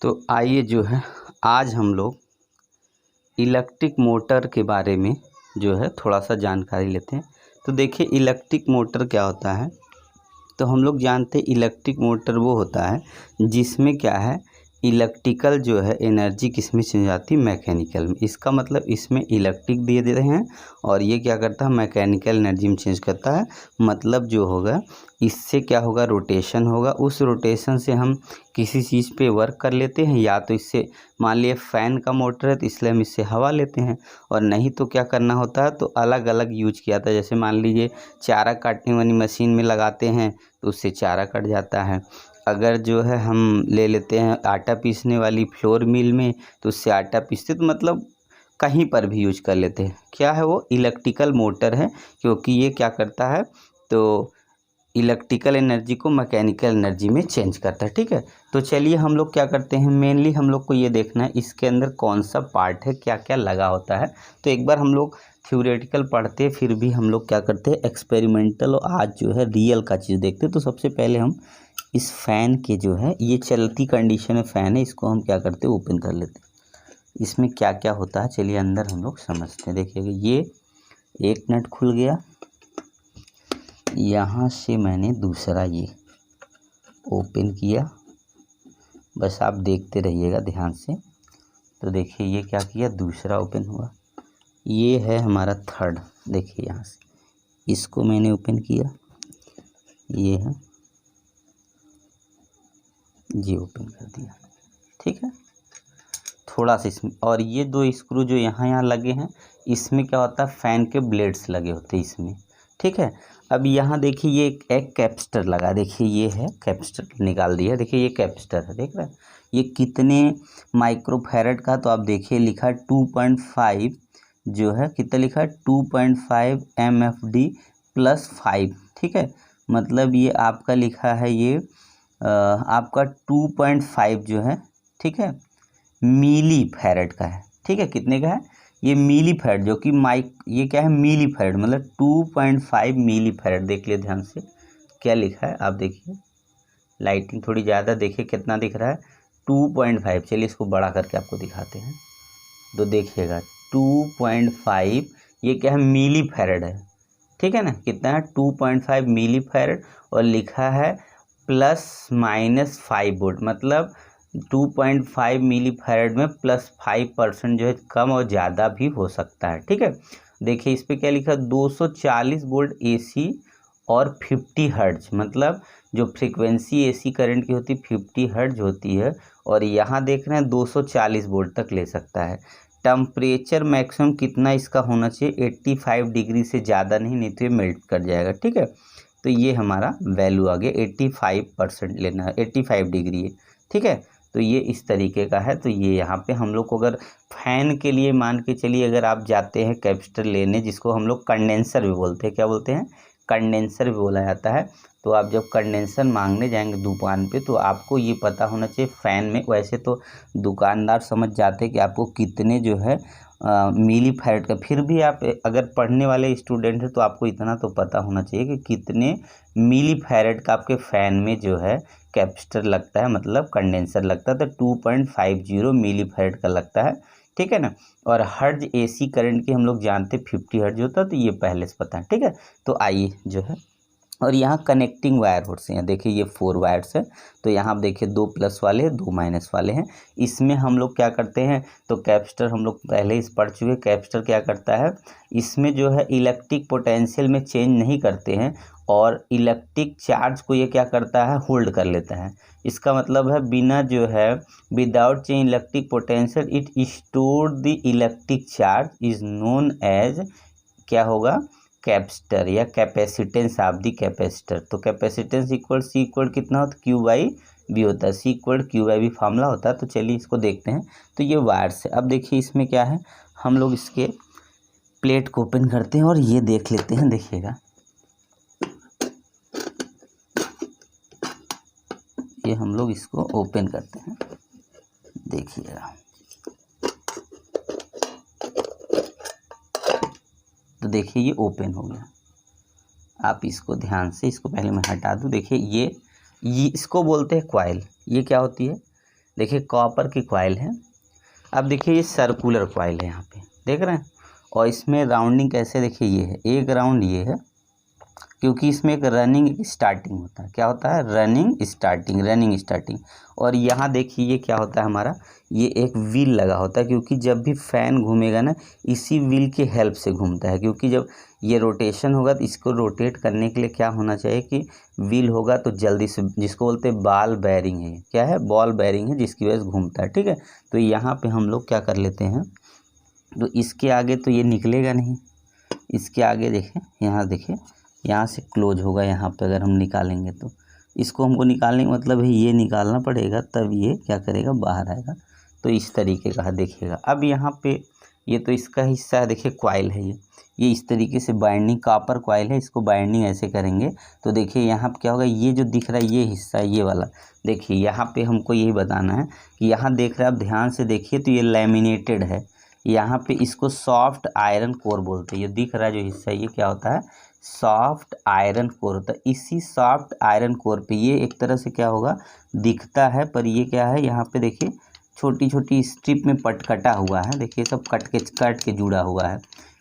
तो आइए जो है आज हम लोग इलेक्ट्रिक मोटर के बारे में जो है थोड़ा सा जानकारी लेते हैं। तो देखिए इलेक्ट्रिक मोटर क्या होता है। तो हम लोग जानते हैं इलेक्ट्रिक मोटर वो होता है जिसमें क्या है इलेक्ट्रिकल जो है एनर्जी किस में चेंज आती है, मैकेनिकल में। इसका मतलब इसमें इलेक्ट्रिक दे रहे हैं और ये क्या करता है मैकेनिकल एनर्जी में चेंज करता है। मतलब जो होगा इससे क्या होगा रोटेशन होगा, उस रोटेशन से हम किसी चीज़ पे वर्क कर लेते हैं। या तो इससे मान लिए फ़ैन का मोटर है तो इसलिए हम इससे हवा लेते हैं, और नहीं तो क्या करना होता है तो अलग अलग यूज किया था। जैसे मान लीजिए चारा काटने वाली मशीन में लगाते हैं तो उससे चारा कट जाता है। अगर जो है हम ले लेते हैं आटा पीसने वाली फ्लोर मिल में तो उससे आटा पीसते, तो मतलब कहीं पर भी यूज कर लेते हैं। क्या है वो इलेक्ट्रिकल मोटर है, क्योंकि ये क्या करता है तो इलेक्ट्रिकल एनर्जी को मैकेनिकल एनर्जी में चेंज करता है। ठीक है, तो चलिए हम लोग क्या करते हैं, मेनली हम लोग को ये देखना है इसके अंदर कौन सा पार्ट है, क्या क्या लगा होता है। तो एक बार हम लोग थ्योरेटिकल पढ़ते हैं, फिर भी हम लोग क्या करते हैं एक्सपेरिमेंटल और आज जो है रियल का चीज़ देखते हैं। तो सबसे पहले हम इस फ़ैन के जो है ये चलती कंडीशन में फ़ैन है, इसको हम क्या करते हैं ओपन कर लेते हैं। इसमें क्या क्या होता है चलिए अंदर हम लोग समझते हैं। देखिएगा ये एक नट खुल गया, यहाँ से मैंने दूसरा ये ओपन किया, बस आप देखते रहिएगा ध्यान से। तो देखिए ये क्या किया दूसरा ओपन हुआ, ये है हमारा थर्ड। देखिए यहाँ से इसको मैंने ओपन किया, ये है ये ओपन कर दिया। ठीक है, थोड़ा सा इसमें, और ये दो स्क्रू जो यहाँ लगे हैं इसमें क्या होता है फ़ैन के ब्लेड्स लगे होते हैं इसमें। ठीक है, अब यहाँ देखिए ये एक कैपेसिटर लगा, देखिए ये है कैपेसिटर निकाल दिया। देखिए ये कैपेसिटर है, देख रहे हैं ये कितने माइक्रोफैरड का। तो आप देखिए लिखा है 2.5 जो है कितना लिखा है 2.5 MFD + 5। ठीक है, मतलब ये आपका लिखा है ये आपका 2.5 जो है ठीक है मिली फैरड का है। ठीक है, कितने का है ये मिली फैरड, जो कि ये क्या है मिली फैरड, मतलब 2.5 मिली फैरड। देख लिए ध्यान से क्या लिखा है, आप देखिए लाइटिंग थोड़ी ज़्यादा देखिए कितना दिख रहा है 2.5। चलिए इसको बड़ा करके आपको दिखाते हैं। तो देखिएगा 2.5 ये क्या है मिली फैरड है। ठीक है ना, कितना है 2.5 मिली फैरड, और लिखा है ±5 वोल्ट, मतलब 2.5 मिली फैरड में +5% जो है कम और ज़्यादा भी हो सकता है। ठीक है, देखिए इस पे क्या लिखा है 240 वोल्ट AC और 50 हर्ट्ज, मतलब जो फ्रीक्वेंसी AC करंट की होती है 50 हर्ट्ज होती है, और यहाँ देख रहे हैं 240 वोल्ट तक ले सकता है। टेम्परेचर मैक्सिमम कितना इसका होना चाहिए 85 डिग्री से ज़्यादा नहीं तो ये मेल्ट कर जाएगा। ठीक है, तो ये हमारा वैल्यू आ गया 85% लेना है, 85 डिग्री है। ठीक है, तो ये इस तरीके का है। तो ये यहाँ पे हम लोग को अगर फैन के लिए मान के चलिए अगर आप जाते हैं कैपेसिटर लेने, जिसको हम लोग कंडेंसर भी बोलते हैं, क्या बोलते हैं कंडेंसर भी बोला जाता है। तो आप जब कंडेंसर मांगने जाएंगे दुकान पे तो आपको ये पता होना चाहिए फ़ैन में, वैसे तो दुकानदार समझ जाते हैं कि आपको कितने जो है मिली फैरड का, फिर भी आप अगर पढ़ने वाले स्टूडेंट हैं तो आपको इतना तो पता होना चाहिए कि कितने मिली फैरड का आपके फ़ैन में जो है कैपेसिटर लगता है, मतलब कंडेंसर लगता है। तो 2.50 मिली फैरड का लगता है। ठीक है ना, और हर्ज AC करंट की हम लोग जानते 50 हर्ज होता है, तो ये पहले से पता है। ठीक है, तो आइए जो है, और यहाँ कनेक्टिंग वायर होते हैं। देखिए ये 4 वायर्स है, तो यहाँ आप देखिए 2 प्लस वाले 2 माइनस वाले हैं। इसमें हम लोग क्या करते हैं तो कैपेसिटर हम लोग पहले ही पढ़ चुके हैं। कैपेसिटर क्या करता है, इसमें जो है इलेक्ट्रिक पोटेंशियल में चेंज नहीं करते हैं, और इलेक्ट्रिक चार्ज को ये क्या करता है होल्ड कर लेता है। इसका मतलब है बिना जो है without change electric potential it store the electric charge is known as क्या होगा कैपेसिटर या कैपेसिटेंस ऑफ द कैपेसिटर। तो कैपेसिटेंस इक्वल C इक्वल कितना होता है Q/V होता है, C इक्वल Q/V फार्मूला होता है। तो चलिए इसको देखते हैं। तो ये वायर्स है, अब देखिए इसमें क्या है, हम लोग इसके प्लेट को ओपन करते हैं और ये देख लेते हैं। देखिएगा ये हम लोग इसको ओपन करते हैं, देखिएगा तो देखिए ये ओपन हो गया। आप इसको ध्यान से, इसको पहले मैं हटा दूं। देखिए ये इसको बोलते हैं कॉइल। ये क्या होती है देखिए कॉपर की कॉइल है। अब देखिए ये सर्कुलर कॉइल है, यहाँ पे देख रहे हैं, और इसमें राउंडिंग कैसे, देखिए ये है एक राउंड, ये है क्योंकि इसमें एक रनिंग एक स्टार्टिंग होता है। क्या होता है? Running starting. और यहाँ देखिए ये क्या होता है हमारा, ये एक व्हील लगा होता है, क्योंकि जब भी फैन घूमेगा ना इसी व्हील की हेल्प से घूमता है, क्योंकि जब ये रोटेशन होगा तो इसको रोटेट करने के लिए क्या होना चाहिए कि व्हील होगा तो जल्दी से, जिसको बोलते हैं बॉल बेयरिंग है। क्या है? बॉल बेयरिंग है, जिसकी वजह से घूमता है। ठीक है, तो यहाँ पे हम लोग क्या कर लेते हैं, तो इसके आगे तो ये निकलेगा नहीं, इसके आगे देखें, यहाँ देखें, यहाँ से क्लोज होगा। यहाँ पे अगर हम निकालेंगे तो इसको हमको निकालने का मतलब है ये निकालना पड़ेगा, तब ये क्या करेगा, बाहर आएगा। तो इस तरीके का देखिएगा। अब यहाँ पे ये तो इसका हिस्सा है, देखिए कॉइल है ये इस तरीके से बाइंडिंग, कॉपर कॉइल है, इसको बाइंडिंग ऐसे करेंगे तो देखिए यहाँ पे क्या होगा, ये जो दिख रहा है ये हिस्सा, ये वाला देखिए, यहाँ पे हमको यही बताना है कि यहाँ देख रहे हैं आप, ध्यान से देखिए तो ये लैमिनेटेड है। यहाँ पे इसको सॉफ्ट आयरन कोर बोलते हैं। ये दिख रहा है जो हिस्सा, ये क्या होता है, सॉफ्ट आयरन कोर होता है। इसी सॉफ्ट आयरन कोर पे ये एक तरह से क्या होगा, दिखता है, पर ये क्या है, यहाँ पे देखिए छोटी छोटी स्ट्रिप में कटा हुआ है। देखिए सब कट के जुड़ा हुआ है।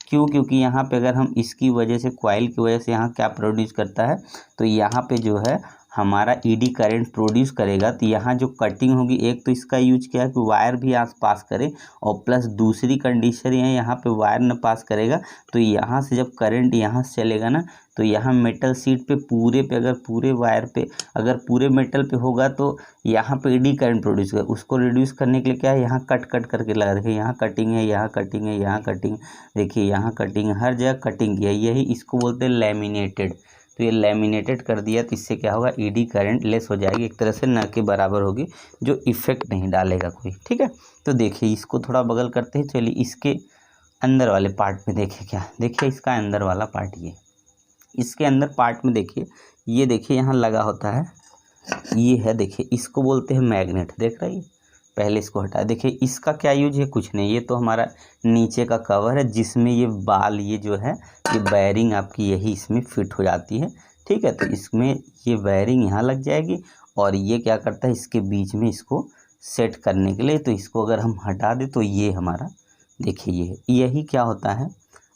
क्यों? क्योंकि यहाँ पे अगर हम इसकी वजह से, कॉइल की वजह से यहाँ क्या प्रोड्यूस करता है, तो यहाँ पे जो है हमारा ईडी करंट प्रोड्यूस करेगा। तो यहाँ जो कटिंग होगी, एक तो इसका यूज क्या है कि वायर भी आस पास करे, और प्लस दूसरी कंडीशन है यहाँ पे वायर न पास करेगा, तो यहाँ से जब करंट यहाँ से चलेगा ना, तो यहाँ मेटल शीट पे पूरे पे, अगर पूरे वायर पे, अगर पूरे मेटल पे होगा तो यहाँ पे ईडी करंट प्रोड्यूस करेगा। उसको रिड्यूस करने के लिए क्या है, यहाँ कट करके लगा, देखिए यहाँ कटिंग है, यहाँ कटिंग है, यहाँ कटिंग, देखिए यहाँ कटिंग है, हर जगह कटिंग किया, यही इसको बोलते हैं लैमिनेटेड। तो ये लैमिनेटेड कर दिया तो इससे क्या होगा, ईडी करंट लेस हो जाएगी, एक तरह से न के बराबर होगी, जो इफेक्ट नहीं डालेगा कोई। ठीक है, तो देखिए इसको थोड़ा बगल करते हैं। चलिए इसके अंदर वाले पार्ट में देखिए, क्या देखिए इसका अंदर वाला पार्ट, ये इसके अंदर पार्ट में देखिए, ये देखिए यहाँ लगा होता है, ये है देखिए, इसको बोलते हैं मैग्नेट। देख रहे हैं, पहले इसको हटा, देखिए इसका क्या यूज है, कुछ नहीं, ये तो हमारा नीचे का कवर है, जिसमें ये बाल, ये जो है ये वायरिंग आपकी यही इसमें फिट हो जाती है। ठीक है, तो इसमें ये वायरिंग यहाँ लग जाएगी, और ये क्या करता है, इसके बीच में इसको सेट करने के लिए, तो इसको अगर हम हटा दें तो ये हमारा देखिए ये यही क्या होता है।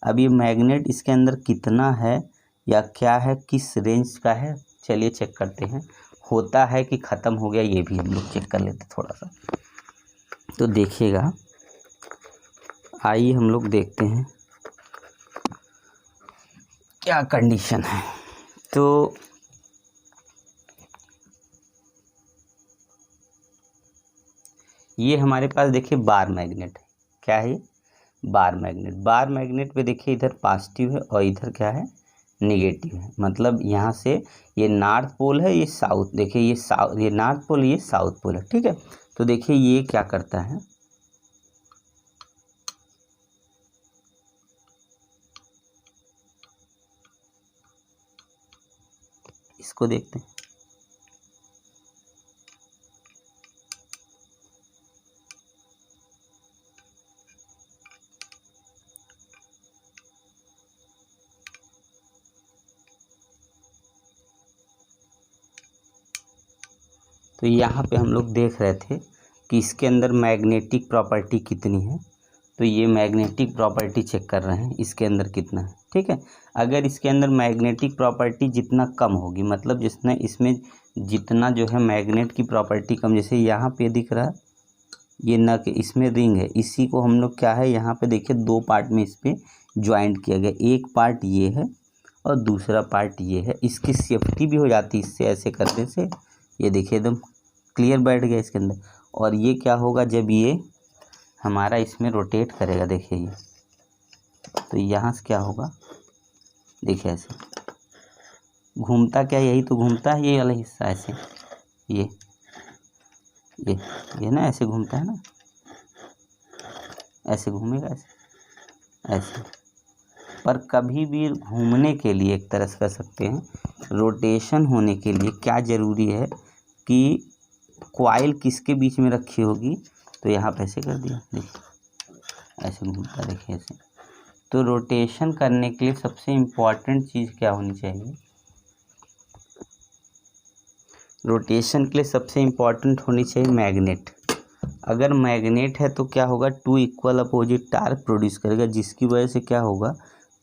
अब ये मैग्नेट इसके अंदर कितना है या क्या है, किस रेंज का है, चलिए चेक करते हैं, होता है कि ख़त्म हो गया, ये भी हम लोग चेक कर लेते थोड़ा सा। तो देखिएगा, आइए हम लोग देखते हैं क्या कंडीशन है। तो ये हमारे पास देखिए बार मैग्नेट है। क्या है ये? Bar magnet. बार मैग्नेट पे देखिए इधर पॉजिटिव है और इधर क्या है, निगेटिव है। मतलब यहाँ से ये नॉर्थ पोल है, ये साउथ, देखिए ये साउथ, ये नॉर्थ पोल, ये साउथ पोल है। ठीक है, तो देखिए ये क्या करता है, इसको देखते हैं। तो यहाँ पे हम लोग देख रहे थे कि इसके अंदर मैग्नेटिक प्रॉपर्टी कितनी है, तो ये मैग्नेटिक प्रॉपर्टी चेक कर रहे हैं इसके अंदर कितना है। ठीक है, अगर इसके अंदर मैग्नेटिक प्रॉपर्टी जितना कम होगी, मतलब जिसने इसमें जितना जो है मैग्नेट की प्रॉपर्टी कम, जैसे यहाँ पे दिख रहा है ये न कि इसमें रिंग है, इसी को हम लोग क्या है, यहाँ पे देखिए दो पार्ट में इस पर ज्वाइंट किया गया, एक पार्ट ये है और दूसरा पार्ट ये है। इसकी सेफ्टी भी हो जाती है इससे, ऐसे करने से ये देखिए एकदम क्लियर बैठ गया इसके अंदर। और ये क्या होगा, जब ये हमारा इसमें रोटेट करेगा, देखिए ये, तो यहाँ से क्या होगा, देखिए ऐसे घूमता, क्या यही तो घूमता है, ये वाला हिस्सा ऐसे, ये ना ऐसे घूमता है ना, ऐसे घूमेगा, ऐसे। पर कभी भी घूमने के लिए एक तरह से कर सकते हैं, रोटेशन होने के लिए क्या ज़रूरी है कि कॉइल किसके बीच में रखी होगी, तो यहाँ पे ऐसे कर दिया, देखिए ऐसे घूमता, देखिए ऐसे। तो रोटेशन करने के लिए सबसे इम्पॉर्टेंट चीज़ क्या होनी चाहिए, रोटेशन के लिए सबसे इम्पॉर्टेंट होनी चाहिए मैग्नेट। अगर मैग्नेट है तो क्या होगा, two equal opposite torque produce करेगा, जिसकी वजह से क्या होगा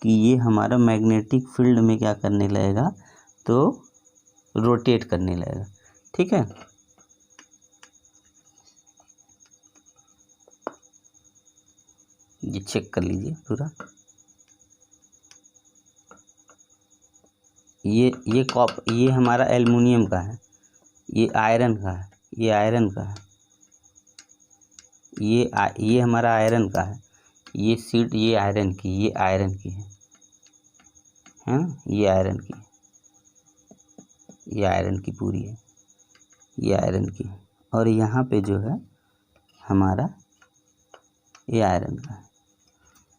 कि ये हमारा मैग्नेटिक फील्ड में क्या करने लगेगा, तो रोटेट करने लगेगा। ठीक है, ये चेक कर लीजिए पूरा। ये हमारा एल्युमिनियम का है, ये आयरन का है, ये आयरन का है, ये हमारा आयरन का है, ये सीट ये आयरन की, ये आयरन की है, हाँ ये आयरन की, ये आयरन की पूरी है, ये आयरन की। और यहाँ पे जो है हमारा ये आयरन का है,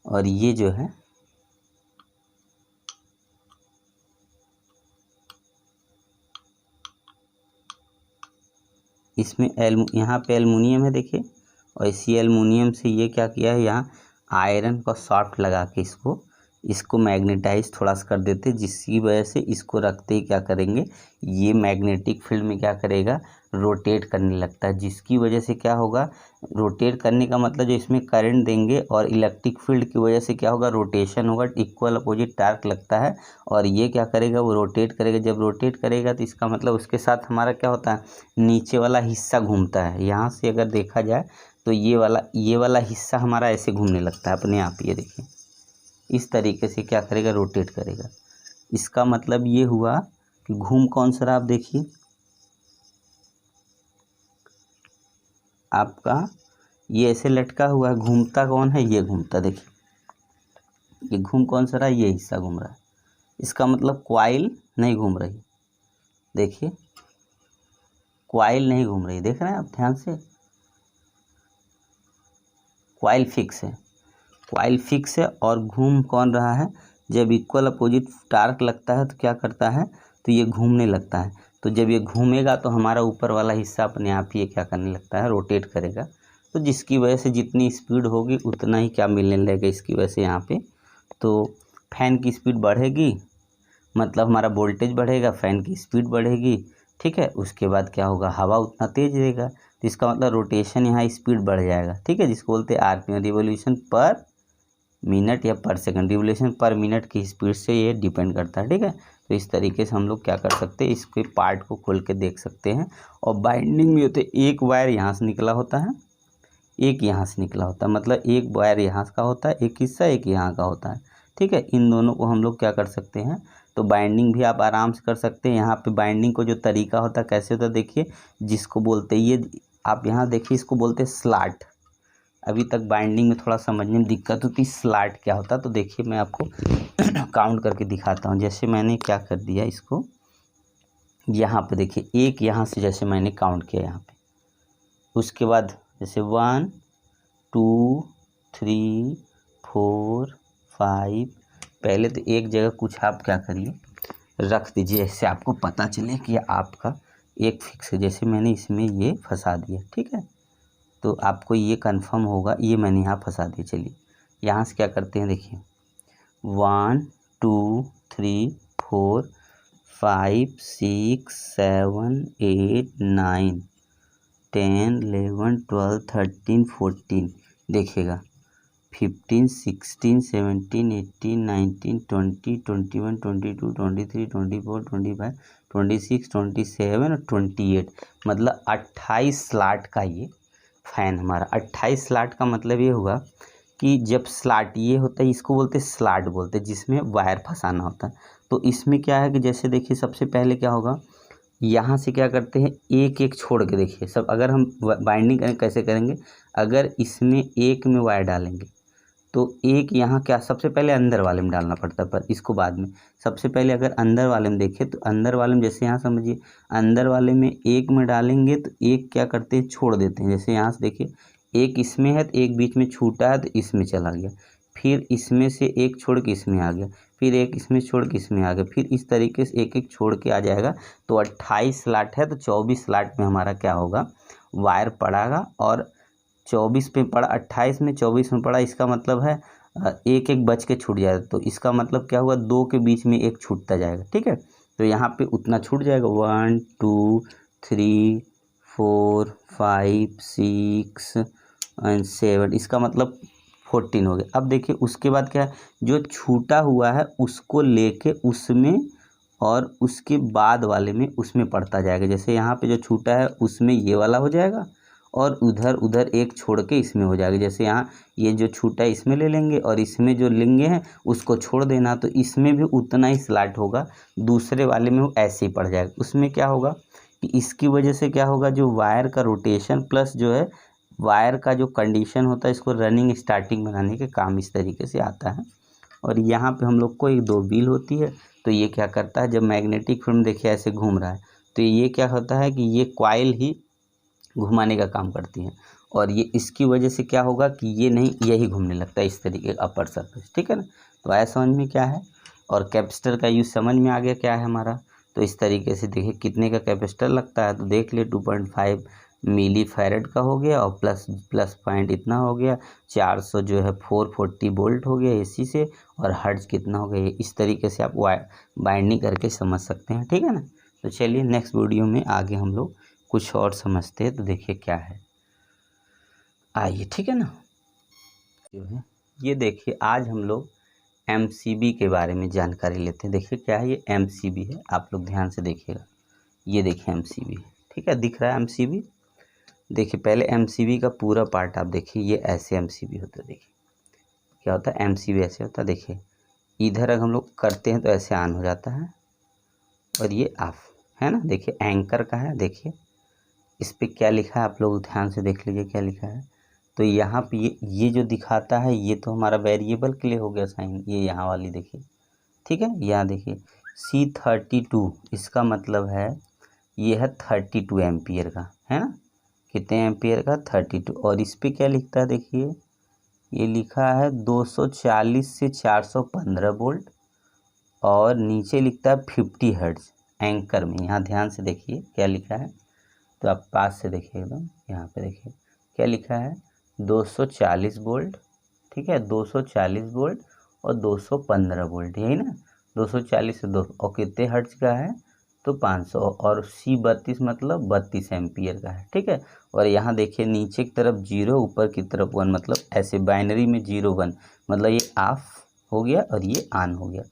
और ये जो है इसमें यहाँ पे एल्युमिनियम है देखिए, और इसी एल्युमिनियम से ये क्या किया है, यहाँ आयरन का सॉफ्ट लगा के इसको मैग्नेटाइज थोड़ा सा कर देते, जिसकी वजह से इसको रखते ही क्या करेंगे, ये मैग्नेटिक फील्ड में क्या करेगा, रोटेट करने लगता है, जिसकी वजह से क्या होगा, रोटेट करने का मतलब जो इसमें करंट देंगे और इलेक्ट्रिक फील्ड की वजह से क्या होगा, रोटेशन होगा, इक्वल अपोजिट टार्क लगता है, और ये क्या करेगा, वो रोटेट करेगा। जब रोटेट करेगा तो इसका मतलब उसके साथ हमारा क्या होता है, नीचे वाला हिस्सा घूमता है। यहाँ से अगर देखा जाए तो ये वाला हिस्सा हमारा ऐसे घूमने लगता है अपने आप, ये देखिए इस तरीके से क्या करेगा, रोटेट करेगा। इसका मतलब ये हुआ कि घूम कौन सा रहा, आप देखिए आपका ये ऐसे लटका हुआ है, घूमता कौन है, ये घूमता, देखिए ये घूम कौन सा रहा, ये हिस्सा घूम रहा है। इसका मतलब कॉइल नहीं घूम रही, देखिए कॉइल नहीं घूम रही, देख रहे हैं आप ध्यान से, कॉइल फिक्स है, कॉइल फिक्स है। और घूम कौन रहा है, जब इक्वल अपोजिट टार्क लगता है तो क्या करता है, तो ये घूमने लगता है। तो जब ये घूमेगा तो हमारा ऊपर वाला हिस्सा अपने आप ही क्या करने लगता है, रोटेट करेगा। तो जिसकी वजह से जितनी स्पीड होगी उतना ही क्या मिलने लगेगा, इसकी वजह से यहाँ पे तो फैन की स्पीड बढ़ेगी, मतलब हमारा वोल्टेज बढ़ेगा, फैन की स्पीड बढ़ेगी। ठीक है, उसके बाद क्या होगा, हवा उतना तेज रहेगा, तो इसका मतलब रोटेशन यहाँ स्पीड बढ़ जाएगा। ठीक है, जिसको बोलते हैं आरपीएम, रिवोल्यूशन पर मिनट या पर सेकंड, रिवोल्यूशन पर मिनट की स्पीड से ये डिपेंड करता है। ठीक है, तो इस तरीके से हम लोग क्या कर सकते हैं, इसके पार्ट को खोल के देख सकते हैं। और बाइंडिंग में होते एक वायर यहाँ से निकला होता है, एक यहाँ से निकला होता है, मतलब एक वायर यहाँ का होता है एक हिस्सा, एक यहाँ का होता है। ठीक है, इन दोनों को हम लोग क्या कर सकते हैं, तो बाइंडिंग भी आप आराम से कर सकते हैं। यहाँ पे बाइंडिंग को जो तरीका होता है कैसे होता है, देखिए जिसको बोलते हैं ये, आप यहाँ देखिए इसको बोलते हैं स्लॉट। अभी तक बाइंडिंग में थोड़ा समझने में दिक्कत होती, स्लॉट क्या होता है, तो देखिए मैं आपको काउंट करके दिखाता हूँ। जैसे मैंने क्या कर दिया, इसको यहाँ पे देखिए, एक यहाँ से जैसे मैंने काउंट किया यहाँ पे, उसके बाद जैसे 1 2 3 4 5, पहले तो एक जगह कुछ आप क्या करिए रख दीजिए, ऐसे आपको पता चले कि आपका एक फिक्स है। जैसे मैंने इसमें ये फंसा दिया, ठीक है, तो आपको ये कंफर्म होगा, ये मैंने यहाँ फंसा दिया। चलिए यहाँ से क्या करते हैं, देखिए 1 2 3 4 5 6 7 8 9 10 11 12 13 14, देखिएगा 15 16 17 18 19 20 21 22 23 24 25 26 27 और 28, मतलब 28 स्लॉट का ये फैन हमारा। 28 स्लॉट का मतलब ये हुआ कि जब स्लॉट ये होता है, इसको बोलते हैं स्लॉट बोलते हैं, जिसमें वायर फंसाना होता है। तो इसमें क्या है कि जैसे देखिए सबसे पहले क्या होगा, यहाँ से क्या करते हैं, एक एक छोड़ के देखिए सब, अगर हम बाइंडिंग करें कैसे करेंगे, अगर इसमें एक में वायर डालेंगे तो एक यहाँ क्या सबसे पहले अंदर वाले में डालना पड़ता है, पर इसको बाद में। सबसे पहले अगर अंदर वाले में देखें तो अंदर वाले में जैसे यहाँ समझिए, अंदर वाले में एक में डालेंगे तो एक क्या करते हैं, छोड़ देते हैं। जैसे यहाँ से देखिए एक इसमें है तो एक बीच में छूटा है तो इसमें चला गया, फिर इसमें से एक छोड़ के इसमें आ गया, फिर एक इसमें छोड़ के इसमें आ गया, फिर इस तरीके से एक एक छोड़ के आ जाएगा। तो 28 स्लॉट है तो 24 स्लॉट में हमारा क्या होगा, वायर पड़ेगा, और 24 में पड़ा, 28 में 24 में पड़ा, इसका मतलब है एक एक बच के छूट जाएगा। तो इसका मतलब क्या हुआ, दो के बीच में एक छूटता जाएगा। ठीक है, तो यहाँ पे उतना छूट जाएगा, 1 2 3 4 5 6 एंड 7, इसका मतलब 14 हो गया। अब देखिए उसके बाद क्या है, जो छूटा हुआ है उसको लेके उसमें और उसके बाद वाले में उसमें पड़ता जाएगा। जैसे यहाँ पे जो छूटा है उसमें ये वाला हो जाएगा और उधर उधर एक छोड़ के इसमें हो जाएगा। जैसे यहाँ ये जो छूटा है इसमें ले लेंगे और इसमें जो लेंगे हैं उसको छोड़ देना, तो इसमें भी उतना ही स्लॉट होगा, दूसरे वाले में वो ऐसे ही पड़ जाएगा। उसमें क्या होगा कि इसकी वजह से क्या होगा, जो वायर का रोटेशन प्लस जो है वायर का जो कंडीशन होता है, इसको रनिंग स्टार्टिंग बनाने के काम इस तरीके से आता है। और यहाँ पे हम लोग को एक 2 व्हील होती है, तो ये क्या करता है, जब मैग्नेटिक फील्ड देखिए ऐसे घूम रहा है तो ये क्या होता है कि ये कॉइल ही घुमाने का काम करती है, और ये इसकी वजह से क्या होगा कि ये नहीं, यही घूमने लगता है इस तरीके का अपर सरफेस। ठीक है ना, तो आया समझ में क्या है, और कैपेसिटर का यूज समझ में आ गया क्या है हमारा। तो इस तरीके से देखिए कितने का कैपेसिटर लगता है, तो देख ले 2.5 मिली फैरेड का हो गया, और प्लस पॉइंट इतना हो गया 400 जो है 440 वोल्ट हो गया एसी से, और हर्ट्ज कितना हो गया, इस तरीके से आप बाइंडिंग करके समझ सकते हैं। ठीक है ना, तो चलिए नेक्स्ट वीडियो में आगे हम लोग कुछ और समझते हैं, तो देखिए क्या है, आइए। ठीक है ना, जो है ये देखिए आज हम लोग एमसीबी के बारे में जानकारी लेते हैं। देखिए क्या है, ये एमसीबी है, आप लोग ध्यान से देखिएगा, ये देखिए एमसीबी है। ठीक है, दिख रहा है एमसीबी। देखिए पहले एमसीबी का पूरा पार्ट आप देखिए, ये ऐसे एमसीबी होता है। देखिए क्या होता है, एमसीबी ऐसे होता है। देखिए इधर अगर हम लोग करते हैं तो ऐसे ऑन हो जाता है और ये ऑफ है ना। देखिए एंकर का है, देखिए इस पे क्या लिखा है आप लोग ध्यान से देख लीजिए क्या लिखा है। तो यहाँ पे ये जो दिखाता है ये तो हमारा वेरिएबल के लिए हो गया साइन, ये यहाँ वाली देखिए। ठीक है, यहाँ देखिए C32, इसका मतलब है ये है 32 एम्पियर का, है ना। कितने एम्पियर का, 32। और इस पे क्या लिखता है, देखिए ये लिखा है 240 से 415 वोल्ट, और नीचे लिखता है 50 हर्ट्ज एंकर में। यहाँ ध्यान से देखिए क्या लिखा है, तो आप पास से देखिए एकदम, यहाँ पे देखिए क्या लिखा है, 240 वोल्ट। ठीक है, 240 वोल्ट और 215 वोल्ट, यही ना, 240 से 2, और कितने हर्ट्ज का है तो 500, और C32 मतलब 32 एम्पियर का है। ठीक है, और यहाँ देखिए नीचे की तरफ 0, ऊपर की तरफ 1, मतलब ऐसे बाइनरी में 0 1, मतलब ये ऑफ हो गया और ये ऑन हो गया,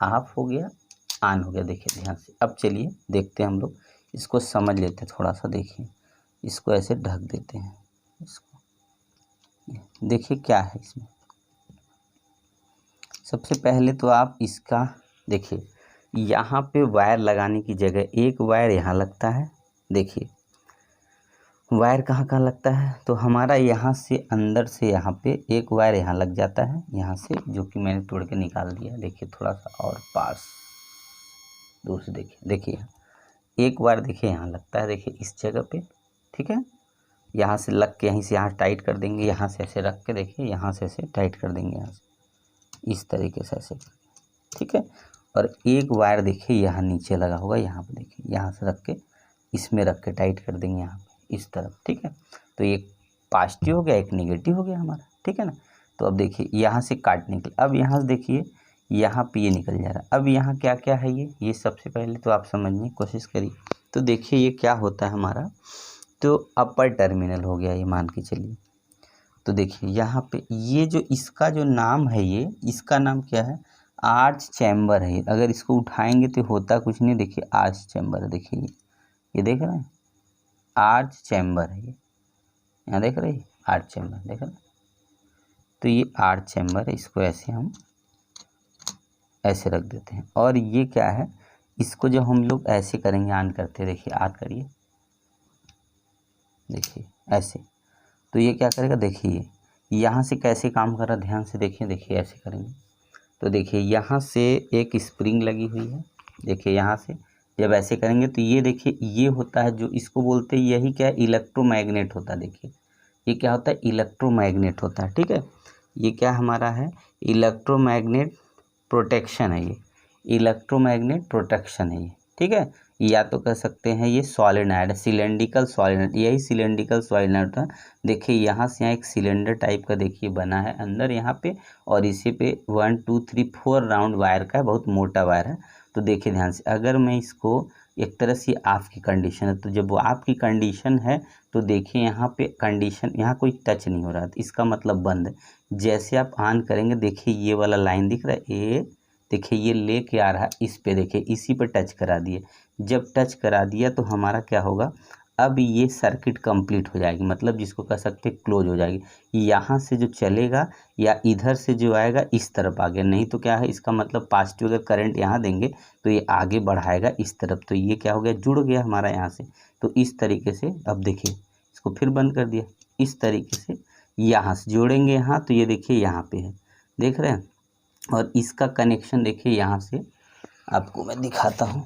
ऑफ हो गया ऑन हो गया। देखिए ध्यान से, अब चलिए देखते हैं हम लोग इसको समझ लेते हैं थोड़ा सा। देखिए इसको ऐसे ढक देते हैं इसको, देखिए क्या है इसमें। सबसे पहले तो आप इसका देखिए, यहाँ पे वायर लगाने की जगह एक वायर यहाँ लगता है। देखिए वायर कहाँ कहाँ लगता है, तो हमारा यहाँ से अंदर से यहाँ पे एक वायर यहाँ लग जाता है, यहाँ से, जो कि मैंने तोड़ के निकाल दिया। देखिए थोड़ा सा और पास दूर से देखिए एक वायर देखिए यहाँ लगता है, देखिए इस जगह पे। ठीक है, यहाँ से लग के यहीं से यहाँ टाइट कर देंगे, यहाँ से ऐसे रख के देखिए, यहाँ से ऐसे टाइट कर देंगे, यहाँ से इस तरीके से ऐसे। ठीक है, और एक वायर देखिए यहाँ नीचे लगा होगा, यहाँ पे देखिए, यहाँ से रख के इसमें रख के टाइट कर देंगे यहाँ पे इस तरफ। ठीक है, तो एक पॉजिटिव हो गया, एक नेगेटिव हो गया हमारा। ठीक है ना, तो अब देखिए यहाँ से काटने के लिए, अब यहाँ से देखिए यहाँ पे ये निकल जा रहा है। अब यहाँ क्या क्या है, ये सबसे पहले तो आप समझने की कोशिश करिए। तो देखिए ये क्या होता है हमारा, तो अपर टर्मिनल हो गया ये, मान के चलिए। तो देखिए यहाँ पे ये जो इसका जो नाम है, ये इसका नाम क्या है, आर्च चैम्बर है। अगर इसको उठाएंगे तो होता कुछ नहीं, देखिए आर्च चैम्बर है। देखिए ये देख रहे हैं, आर्च चैम्बर है ये, यहाँ देख रहे हैं आर्च चैम्बर, देख रहे हैं। तो ये आर्च चैम्बर है, इसको ऐसे हम ऐसे रख देते हैं। और ये क्या है, इसको जब हम लोग ऐसे करेंगे, ऑन करते हैं, देखिए ऑन करिए, देखिए ऐसे, तो ये क्या करेगा, देखिए यहाँ से कैसे काम कर रहा है, ध्यान से देखिए। देखिए ऐसे करेंगे तो देखिए यहाँ से एक स्प्रिंग लगी हुई है। देखिए यहाँ से जब ऐसे करेंगे तो ये देखिए ये होता है, जो इसको बोलते हैं, यही क्या है, इलेक्ट्रोमैग्नेट होता है। देखिए ये क्या होता है, इलेक्ट्रोमैग्नेट होता है। ठीक है, ये क्या हमारा है, इलेक्ट्रोमैग्नेट प्रोटेक्शन है, ये इलेक्ट्रोमैग्नेट प्रोटेक्शन है ये। ठीक है, या तो कह सकते हैं ये सॉलिनॉइड, सिलेंड्रिकल सॉलिनॉइड, यही सिलेंड्रिकल सॉलिनॉइड था। देखिए यहाँ से यहाँ एक सिलेंडर टाइप का देखिए बना है अंदर यहाँ पे, और इसी पे 1 2 3 4 राउंड वायर का है, बहुत मोटा वायर है। तो देखिए ध्यान से, अगर मैं इसको एक तरह से आपकी कंडीशन है। तो जब वो आपकी कंडीशन है तो देखिए यहाँ पे कंडीशन, यहाँ कोई टच नहीं हो रहा, तो इसका मतलब बंद है। जैसे आप ऑन करेंगे देखिए ये वाला लाइन दिख रहा है, ये देखिए ये लेके आ रहा है इस पे, देखिए इसी पे टच करा दिए। जब टच करा दिया तो हमारा क्या होगा, अब ये सर्किट कंप्लीट हो जाएगी, मतलब जिसको कह सकते हैं क्लोज हो जाएगी। यहाँ से जो चलेगा या इधर से जो आएगा इस तरफ आ गया, नहीं तो क्या है इसका मतलब पॉजिटिव अगर करंट यहाँ देंगे तो ये आगे बढ़ाएगा इस तरफ, तो ये क्या हो गया, जुड़ गया हमारा यहाँ से। तो इस तरीके से अब देखिए इसको फिर बंद कर दिया, इस तरीके से यहाँ से जोड़ेंगे यहाँ, तो ये देखिए यहाँ पे है, देख रहे हैं। और इसका कनेक्शन देखिए यहाँ से आपको मैं दिखाता हूँ,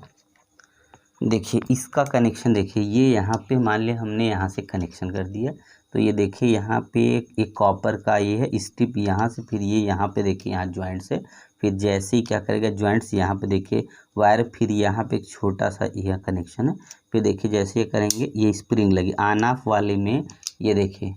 देखिए इसका कनेक्शन देखिए, ये यहाँ पे मान लिया हमने यहाँ से कनेक्शन कर दिया, तो ये देखिए यहाँ पे एक कॉपर का ये है स्ट्रिप यहाँ से, फिर ये यहाँ पे देखिए यहाँ ज्वाइंट से, फिर जैसे ही क्या करेगा ज्वाइंट्स यहाँ पे देखिए वायर, फिर यहाँ पे एक छोटा सा यह कनेक्शन है, फिर देखिए जैसे ये करेंगे ये स्प्रिंग लगी ऑन ऑफ वाले में, ये देखिए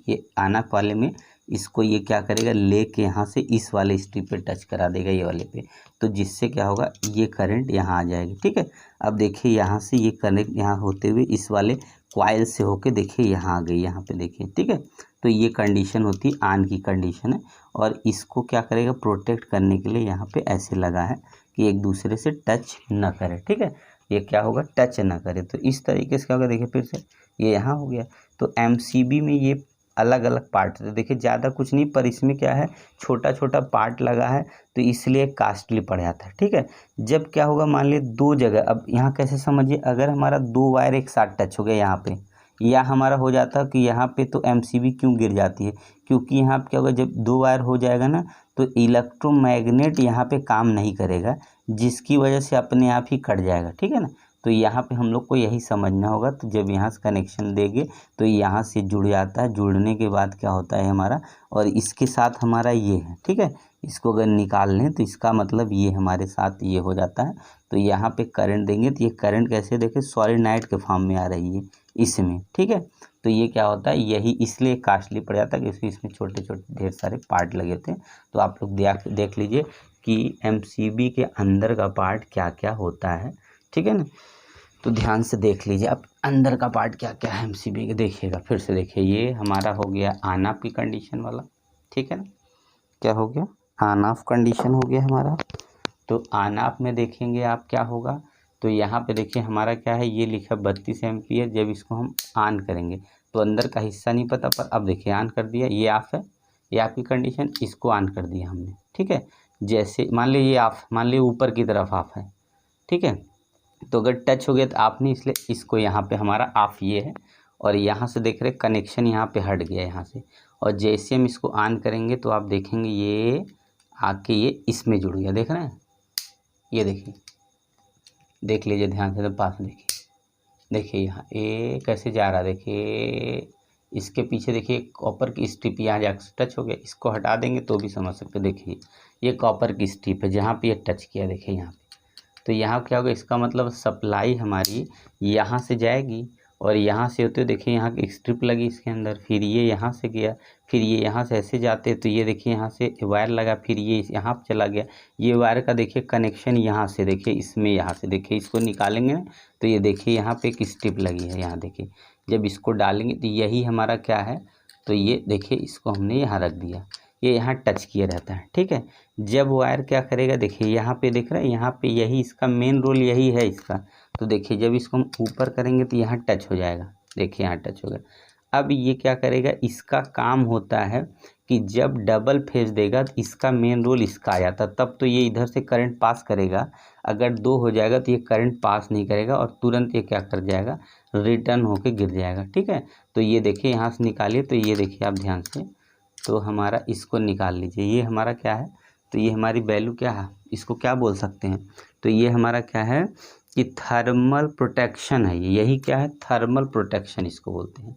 ये ऑन ऑफ वाले में इसको ये क्या करेगा लेके यहाँ से इस वाले स्ट्रिप पे टच करा देगा ये वाले पे, तो जिससे क्या होगा ये करंट यहाँ आ जाएगी। ठीक है, अब देखिए यहाँ से ये कनेक्ट यहाँ होते हुए इस वाले कॉइल से होके देखिए यहाँ आ गई, यहाँ पे देखिए। ठीक है, तो ये कंडीशन होती है ऑन की कंडीशन है, और इसको क्या करेगा प्रोटेक्ट करने के लिए यहाँ पे ऐसे लगा है कि एक दूसरे से टच न करे। ठीक है, ये क्या होगा टच ना करे, तो इस तरीके से क्या होगा देखिए फिर से ये यहाँ हो गया। तो एमसीबी में ये अलग अलग पार्ट है, देखिए ज़्यादा कुछ नहीं, पर इसमें क्या है छोटा छोटा पार्ट लगा है तो इसलिए कास्टली पड़ जाता है। ठीक है, जब क्या होगा मान लीजिए दो जगह, अब यहाँ कैसे समझिए, अगर हमारा दो वायर एक साथ टच हो गया यहाँ पे, या हमारा हो जाता है कि यहाँ पे, तो एमसीबी क्यों गिर जाती है, क्योंकि यहाँ पे क्या होगा जब दो वायर हो जाएगा ना तो इलेक्ट्रोमैग्नेट यहाँ पे काम नहीं करेगा, जिसकी वजह से अपने आप ही कट जाएगा। ठीक है ना, तो यहाँ पे हम लोग को यही समझना होगा। तो जब यहाँ से कनेक्शन देंगे तो यहाँ से जुड़ जाता है, जुड़ने के बाद क्या होता है हमारा, और इसके साथ हमारा ये है। ठीक है, इसको अगर निकाल लें तो इसका मतलब ये हमारे साथ ये हो जाता है। तो यहाँ पे करंट देंगे तो ये करंट कैसे देखें सॉलिनोइड के फॉर्म में आ रही है इसमें। ठीक है, तो ये क्या होता है यही इसलिए कास्टली पड़ जाता है क्योंकि इसमें छोटे छोटे ढेर सारे पार्ट लगे थे। तो आप लोग देख लीजिए कि एमसीबी के अंदर का पार्ट क्या क्या होता है। ठीक है ना, तो ध्यान से देख लीजिए अब अंदर का पार्ट क्या क्या है एमसीबी के, देखिएगा फिर से देखिए ये हमारा हो गया ऑन ऑफ की कंडीशन वाला। ठीक है ना, क्या हो गया ऑन ऑफ कंडीशन हो गया हमारा। तो ऑन ऑफ में देखेंगे आप क्या होगा, तो यहाँ पे देखिए हमारा क्या है ये लिखा 32 एम्पियर। जब इसको हम ऑन करेंगे तो अंदर का हिस्सा नहीं पता, पर अब देखिए ऑन कर दिया, ये ऑफ है, ये आपकी कंडीशन, इसको ऑन कर दिया हमने। ठीक है, जैसे मान लीजिए ये ऑफ, मान लीजिए ऊपर की तरफ ऑफ है। ठीक है, तो अगर टच हो गया तो आप नहीं, इसलिए इसको यहाँ पे हमारा ऑफ ये है, और यहाँ से देख रहे कनेक्शन यहाँ पे हट गया यहाँ से, और जैसे हम इसको ऑन करेंगे तो आप देखेंगे ये आके ये इसमें जुड़ गया, देख रहे हैं, ये देखिए, देख लीजिए ध्यान से, तो पास में देखिए यहाँ ये कैसे जा रहा है, देखिए इसके पीछे देखिए कॉपर की स्ट्रिप यहाँ जाकर टच हो गया, इसको हटा देंगे तो भी समझ सकते। देखिए ये कॉपर की स्ट्रिप है जहाँ पे ये टच किया, देखिए यहाँ पे, तो यहाँ क्या होगा इसका मतलब सप्लाई हमारी यहाँ से जाएगी, और यहाँ से होते देखिए यहाँ की स्ट्रिप लगी इसके अंदर, फिर ये यहाँ से गया, फिर ये यहाँ से ऐसे जाते तो ये देखिए यहाँ से वायर लगा, फिर ये यहाँ पर चला गया, ये वायर का देखिए कनेक्शन यहाँ से देखिए इसमें, यहाँ से देखिए इसको निकालेंगे ना तो ये देखिए यहाँ पे एक स्ट्रिप लगी है, यहाँ देखिए जब इसको डालेंगे तो यही हमारा क्या है, तो ये देखिए इसको हमने यहाँ रख दिया, ये यहाँ टच किया रहता है। ठीक है, जब वायर क्या करेगा देखिए यहाँ पे दिख रहा है, यहाँ पे यही इसका मेन रोल यही है इसका। तो देखिए जब इसको हम ऊपर करेंगे तो यहाँ टच हो जाएगा, देखिए यहाँ टच हो गया। अब ये क्या करेगा, इसका काम होता है कि जब डबल फेज देगा तो इसका मेन रोल इसका आ जाता, तब तो ये इधर से करंट पास करेगा, अगर दो हो जाएगा तो ये करंट पास नहीं करेगा और तुरंत ये क्या कर जाएगा रिटर्न होके गिर जाएगा। ठीक है, तो ये देखिए यहाँ से निकालिए, तो ये देखिए आप ध्यान से, तो हमारा इसको निकाल लीजिए, ये हमारा क्या है, तो ये हमारी वैल्यू क्या है, इसको क्या बोल सकते हैं, तो ये हमारा क्या है कि थर्मल प्रोटेक्शन है, यही क्या है थर्मल प्रोटेक्शन इसको बोलते हैं।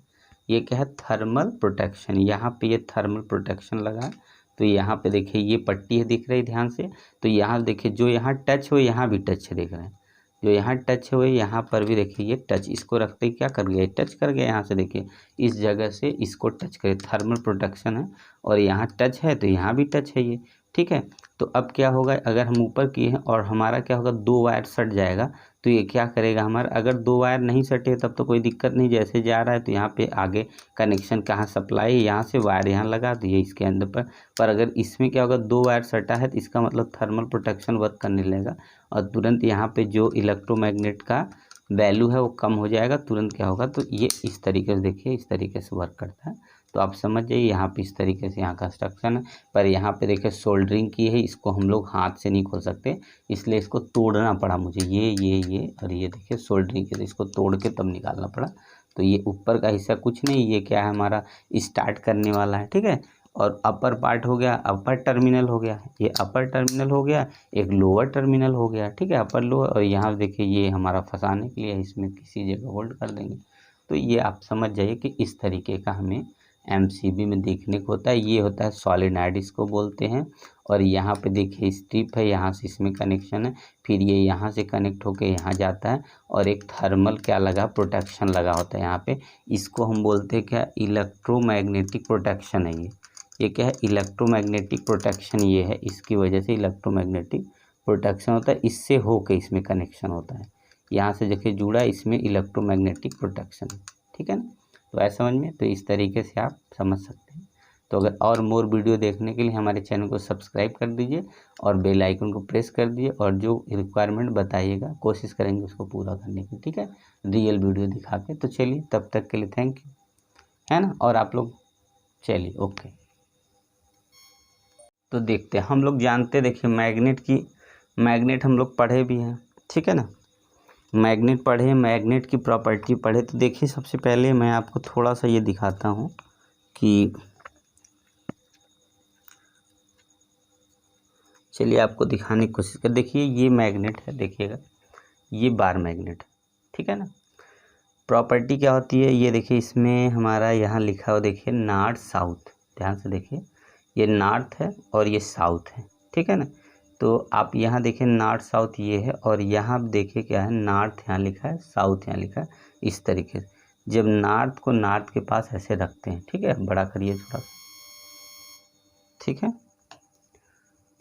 ये क्या है थर्मल प्रोटेक्शन, यहाँ पे ये थर्मल प्रोटेक्शन लगा है, तो यहाँ पे देखिए ये पट्टी है दिख रही है ध्यान से, तो यहाँ देखिए जो यहाँ टच हो यहाँ भी टच है, देख रहे हैं जो यहाँ टच हुए यहाँ पर भी देखिए ये टच, इसको रखते ही क्या कर गया टच कर गया, यहाँ से देखिए इस जगह से इसको टच करे, थर्मल प्रोटेक्शन है, और यहाँ टच है तो यहाँ भी टच है ये। ठीक है, तो अब क्या होगा अगर हम ऊपर किए हैं और हमारा क्या होगा दो वायर सट जाएगा, तो ये क्या करेगा हमारा, अगर 2 वायर नहीं सटे तब तो कोई दिक्कत नहीं, जैसे जा रहा है तो यहाँ पे आगे कनेक्शन कहाँ सप्लाई है, यहाँ से वायर यहाँ लगा दिए इसके अंदर पर अगर इसमें क्या होगा 2 वायर सटा है तो इसका मतलब थर्मल प्रोटेक्शन वर्क करने लगेगा और तुरंत यहाँ पे जो इलेक्ट्रोमैग्नेट का वैल्यू है वो कम हो जाएगा। तुरंत क्या होगा, तो ये इस तरीके से देखिए इस तरीके से वर्क करता है। तो आप समझ जाइए यहाँ पे इस तरीके से यहाँ का कंस्ट्रक्शन है। पर यहाँ पे देखिए सोल्डरिंग की है, इसको हम लोग हाथ से नहीं खोल सकते, इसलिए इसको तोड़ना पड़ा मुझे, ये और ये देखिए सोल्डरिंग की, तो इसको तोड़ के तब निकालना पड़ा। तो ये ऊपर का हिस्सा कुछ नहीं, ये क्या है हमारा स्टार्ट करने वाला है, ठीक है। और अपर पार्ट हो गया, अपर टर्मिनल हो गया, ये अपर टर्मिनल हो गया, एक लोअर टर्मिनल हो गया, ठीक है, अपर लोअर। और यहाँ देखिए ये हमारा फंसाने के लिए इसमें किसी जगह होल्ड कर देंगे। तो ये आप समझ जाइए कि इस तरीके का हमें एमसीबी में देखने को होता है। ये होता है सॉलिनॉइड इसको बोलते हैं। और यहाँ पे देखिए स्ट्रिप है, यहाँ से इसमें कनेक्शन है, फिर ये यहाँ से कनेक्ट होके यहाँ जाता है और एक थर्मल क्या लगा, प्रोटेक्शन लगा होता है यहाँ पे। इसको हम बोलते हैं क्या, इलेक्ट्रोमैग्नेटिक प्रोटेक्शन है ये क्या है, इलेक्ट्रोमैग्नेटिक प्रोटेक्शन ये है, इसकी वजह से इलेक्ट्रोमैग्नेटिक प्रोटेक्शन होता है, इससे होके इसमें कनेक्शन होता है, यहाँ से देखिए जुड़ा, इसमें इलेक्ट्रोमैग्नेटिक प्रोटेक्शन, ठीक है ना। तो ऐसा समझ में, तो इस तरीके से आप समझ सकते हैं। तो अगर और मोर वीडियो देखने के लिए हमारे चैनल को सब्सक्राइब कर दीजिए और बेल आइकन को प्रेस कर दीजिए, और जो रिक्वायरमेंट बताइएगा कोशिश करेंगे उसको पूरा करने की, ठीक है, रियल वीडियो दिखा के। तो चलिए तब तक के लिए थैंक यू, है ना। और आप लोग चलिए ओके। तो देखते हैं, हम लोग जानते, देखिए मैग्नेट हम लोग पढ़े भी हैं, ठीक है ना, मैग्नेट पढ़े, मैग्नेट की प्रॉपर्टी पढ़े। तो देखिए सबसे पहले मैं आपको थोड़ा सा ये दिखाता हूँ कि, चलिए आपको दिखाने की कोशिश कर। देखिए ये मैग्नेट है, देखिएगा ये बार मैग्नेट है, ठीक है ना। प्रॉपर्टी क्या होती है, ये देखिए इसमें हमारा यहाँ लिखा हो, देखिए नॉर्थ साउथ, ध्यान से देखिए, ये नॉर्थ है और ये साउथ है, ठीक है ना। तो आप यहाँ देखिए नॉर्थ साउथ ये है, और यहाँ देखिए क्या है, नॉर्थ यहाँ लिखा है, साउथ यहाँ लिखा है। इस तरीके से जब नॉर्थ को नॉर्थ के पास ऐसे रखते हैं, ठीक है, बड़ा करिए थोड़ा सा, ठीक है,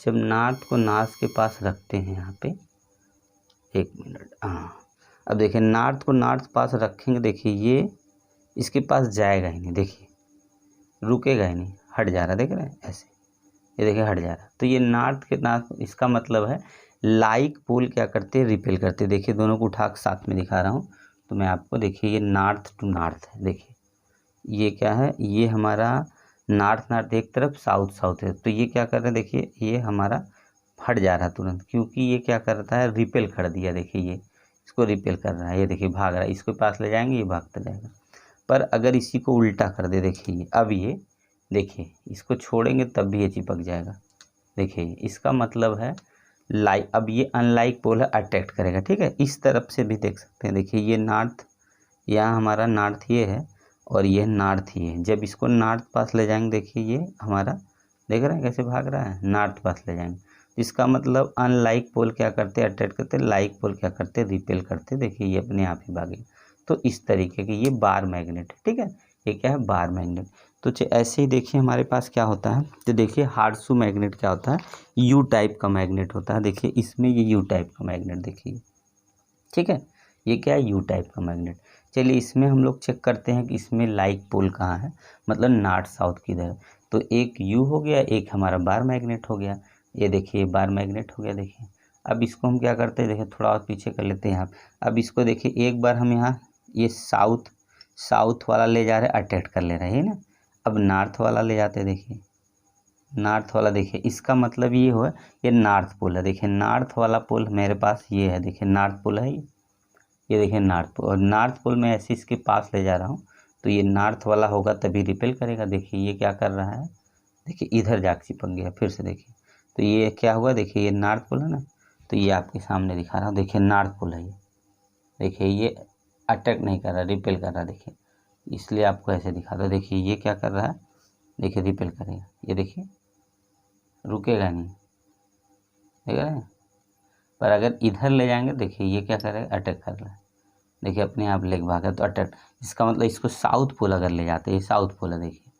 जब नॉर्थ को नॉर्थ के पास रखते हैं यहाँ पे, एक मिनट, हाँ, अब देखिए नॉर्थ को नॉर्थ पास रखेंगे, देखिए ये इसके पास जाएगा ही नहीं, देखिए रुकेगा ही नहीं, हट जा रहा, देख रहे हैं ऐसे, ये देखिए हट जा रहा। तो ये नॉर्थ के नॉर्थ, इसका मतलब है लाइक पोल क्या करते हैं, रिपेल करते हैं। देखिए दोनों को उठा के साथ में दिखा रहा हूँ तो मैं आपको, देखिए ये नॉर्थ टू नॉर्थ है, देखिए ये क्या है, ये हमारा नॉर्थ नॉर्थ एक तरफ, साउथ साउथ है। तो ये क्या कर रहा है, देखिए ये हमारा हट जा रहा है तुरंत, क्योंकि ये क्या करता है, रिपेल कर दिया, देखिए ये इसको रिपेल कर रहा है, ये देखिए भाग रहा है, इसके पास ले जाएंगे ये भागता जाएगा। पर अगर इसी को उल्टा कर दे, देखिए अब ये देखिए इसको छोड़ेंगे तब भी ये चिपक जाएगा, देखिए इसका मतलब है लाइक, अब ये अनलाइक पोल है, अट्रैक्ट करेगा, ठीक है। इस तरफ से भी देख सकते हैं, देखिए ये नॉर्थ, यहाँ हमारा नॉर्थ ये है और ये नॉर्थ ही है। जब इसको नॉर्थ पास ले जाएंगे, देखिए ये हमारा, देख रहे हैं कैसे भाग रहा है, नॉर्थ पास ले जाएंगे, इसका मतलब अनलाइक पोल क्या करते हैं, अट्रैक्ट करते हैं, लाइक पोल क्या करते हैं, रिपेल करते हैं, देखिए ये अपने आप ही भागे। तो इस तरीके की ये बार मैग्नेट है, ठीक है, ये क्या है, बार मैग्नेट। तो ऐसे ही देखिए हमारे पास क्या होता है, तो देखिए हार्सू मैग्नेट क्या होता है, यू टाइप का मैग्नेट होता है, देखिए इसमें ये यू टाइप का मैग्नेट, देखिए ठीक है, ये क्या है, यू टाइप का मैग्नेट। चलिए इसमें हम लोग चेक करते हैं कि इसमें लाइक पोल कहाँ है, मतलब नॉर्थ साउथ किधर है। तो एक यू हो गया, एक हमारा बार मैग्नेट हो गया, ये देखिए बार मैग्नेट हो गया। देखिए अब इसको हम क्या करते हैं, देखिए थोड़ा और पीछे कर लेते हैं यहाँ। अब इसको देखिए एक बार हम यहाँ ये साउथ वाला ले जा रहे हैं, अट्रैक्ट कर ले रहे हैं ना। अब नॉर्थ वाला ले जाते हैं, देखिए नॉर्थ वाला, देखिए इसका मतलब ये हुआ ये नॉर्थ पोल है। देखिए नॉर्थ वाला पोल मेरे पास ये है, देखिए नॉर्थ पोल है ये देखिए नॉर्थ पोल, और नॉर्थ पोल मैं ऐसे इसके पास ले जा रहा हूँ तो ये नॉर्थ वाला होगा तभी रिपेल करेगा। देखिए ये क्या कर रहा है, देखिए इधर जाके चिपक गया फिर से, देखिए तो ये क्या हुआ, देखिए ये नॉर्थ पोल है ना, तो ये आपके सामने दिखा रहा हूँ, देखिए नॉर्थ पोल है ये, देखिए ये अटैक नहीं कर रहा, रिपेल कर रहा, देखिए इसलिए आपको ऐसे दिखा दो। देखिए ये क्या कर रहा है, देखिए रिपेल करेगा, ये देखिए रुकेगा नहीं, देख रहे हैं। पर अगर इधर ले जाएंगे, देखिए ये क्या करेगा, अटैक कर रहा है, देखिए अपने आप लेग भागा, तो अटैक, इसका मतलब इसको साउथ पोल अगर ले जाते हैं, ये साउथ पोल है, देखिए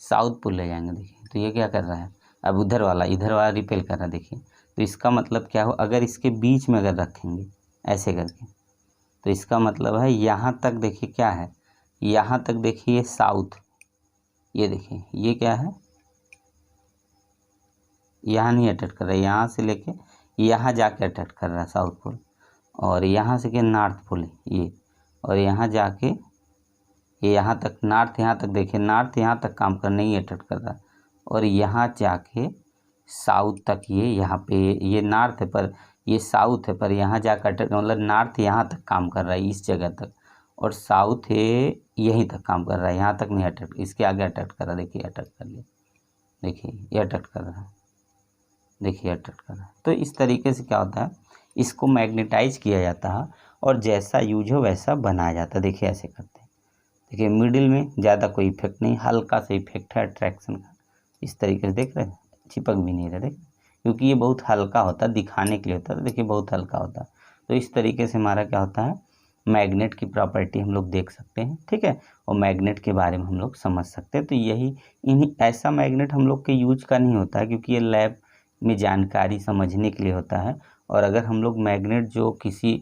साउथ पोल ले जाएंगे, देखिए तो ये क्या कर रहा है, अब इधर वाला रिपेल कर रहा है, देखिए। तो इसका मतलब क्या हो, अगर इसके बीच में अगर रखेंगे, ऐसे करके। तो इसका मतलब है यहाँ तक देखिए क्या है, यहाँ तक देखिए ये साउथ, ये देखिए ये क्या है, यहाँ नहीं अटैच कर रहा है, यहाँ से लेके यहाँ जाके अटैच कर रहा है साउथ पोल, और यहाँ से के नॉर्थ पोल ये, और यहाँ जाके ये यहाँ तक नॉर्थ, यहाँ तक देखिए नॉर्थ यहाँ तक काम कर नहीं अटैच कर रहा, और यहाँ जाके साउथ तक ये यहाँ पे ये नॉर्थ है पर ये साउथ है, पर यहाँ जाकर अटैच मतलब नॉर्थ यहाँ तक काम कर रहा है इस जगह तक, और साउथ है यहीं तक काम कर रहा है, यहाँ तक नहीं अटैच, इसके आगे अटैच कर रहा है, देखिए अटैच कर लिया, देखिए ये अटैच कर रहा है, देखिए अटैच कर रहा है। तो इस तरीके से क्या होता है, इसको मैग्नेटाइज किया जाता है और जैसा यूज हो वैसा बनाया जाता है। देखिए ऐसे करते हैं, देखिए मिडिल में ज़्यादा कोई इफेक्ट नहीं, हल्का सा इफेक्ट है अट्रैक्शन का, इस तरीके से देख रहे हैं, चिपक भी नहीं रहा, देख, क्योंकि ये बहुत हल्का होता है, दिखाने के लिए होता है, देखिए बहुत हल्का होता है। तो इस तरीके से हमारा क्या होता है, मैग्नेट की प्रॉपर्टी हम लोग देख सकते हैं, ठीक है, और मैग्नेट के बारे में हम लोग समझ सकते हैं। तो यही इन्हीं ऐसा मैग्नेट हम लोग के यूज का नहीं होता है, क्योंकि ये लैब में जानकारी समझने के लिए होता है। और अगर हम लोग मैग्नेट जो किसी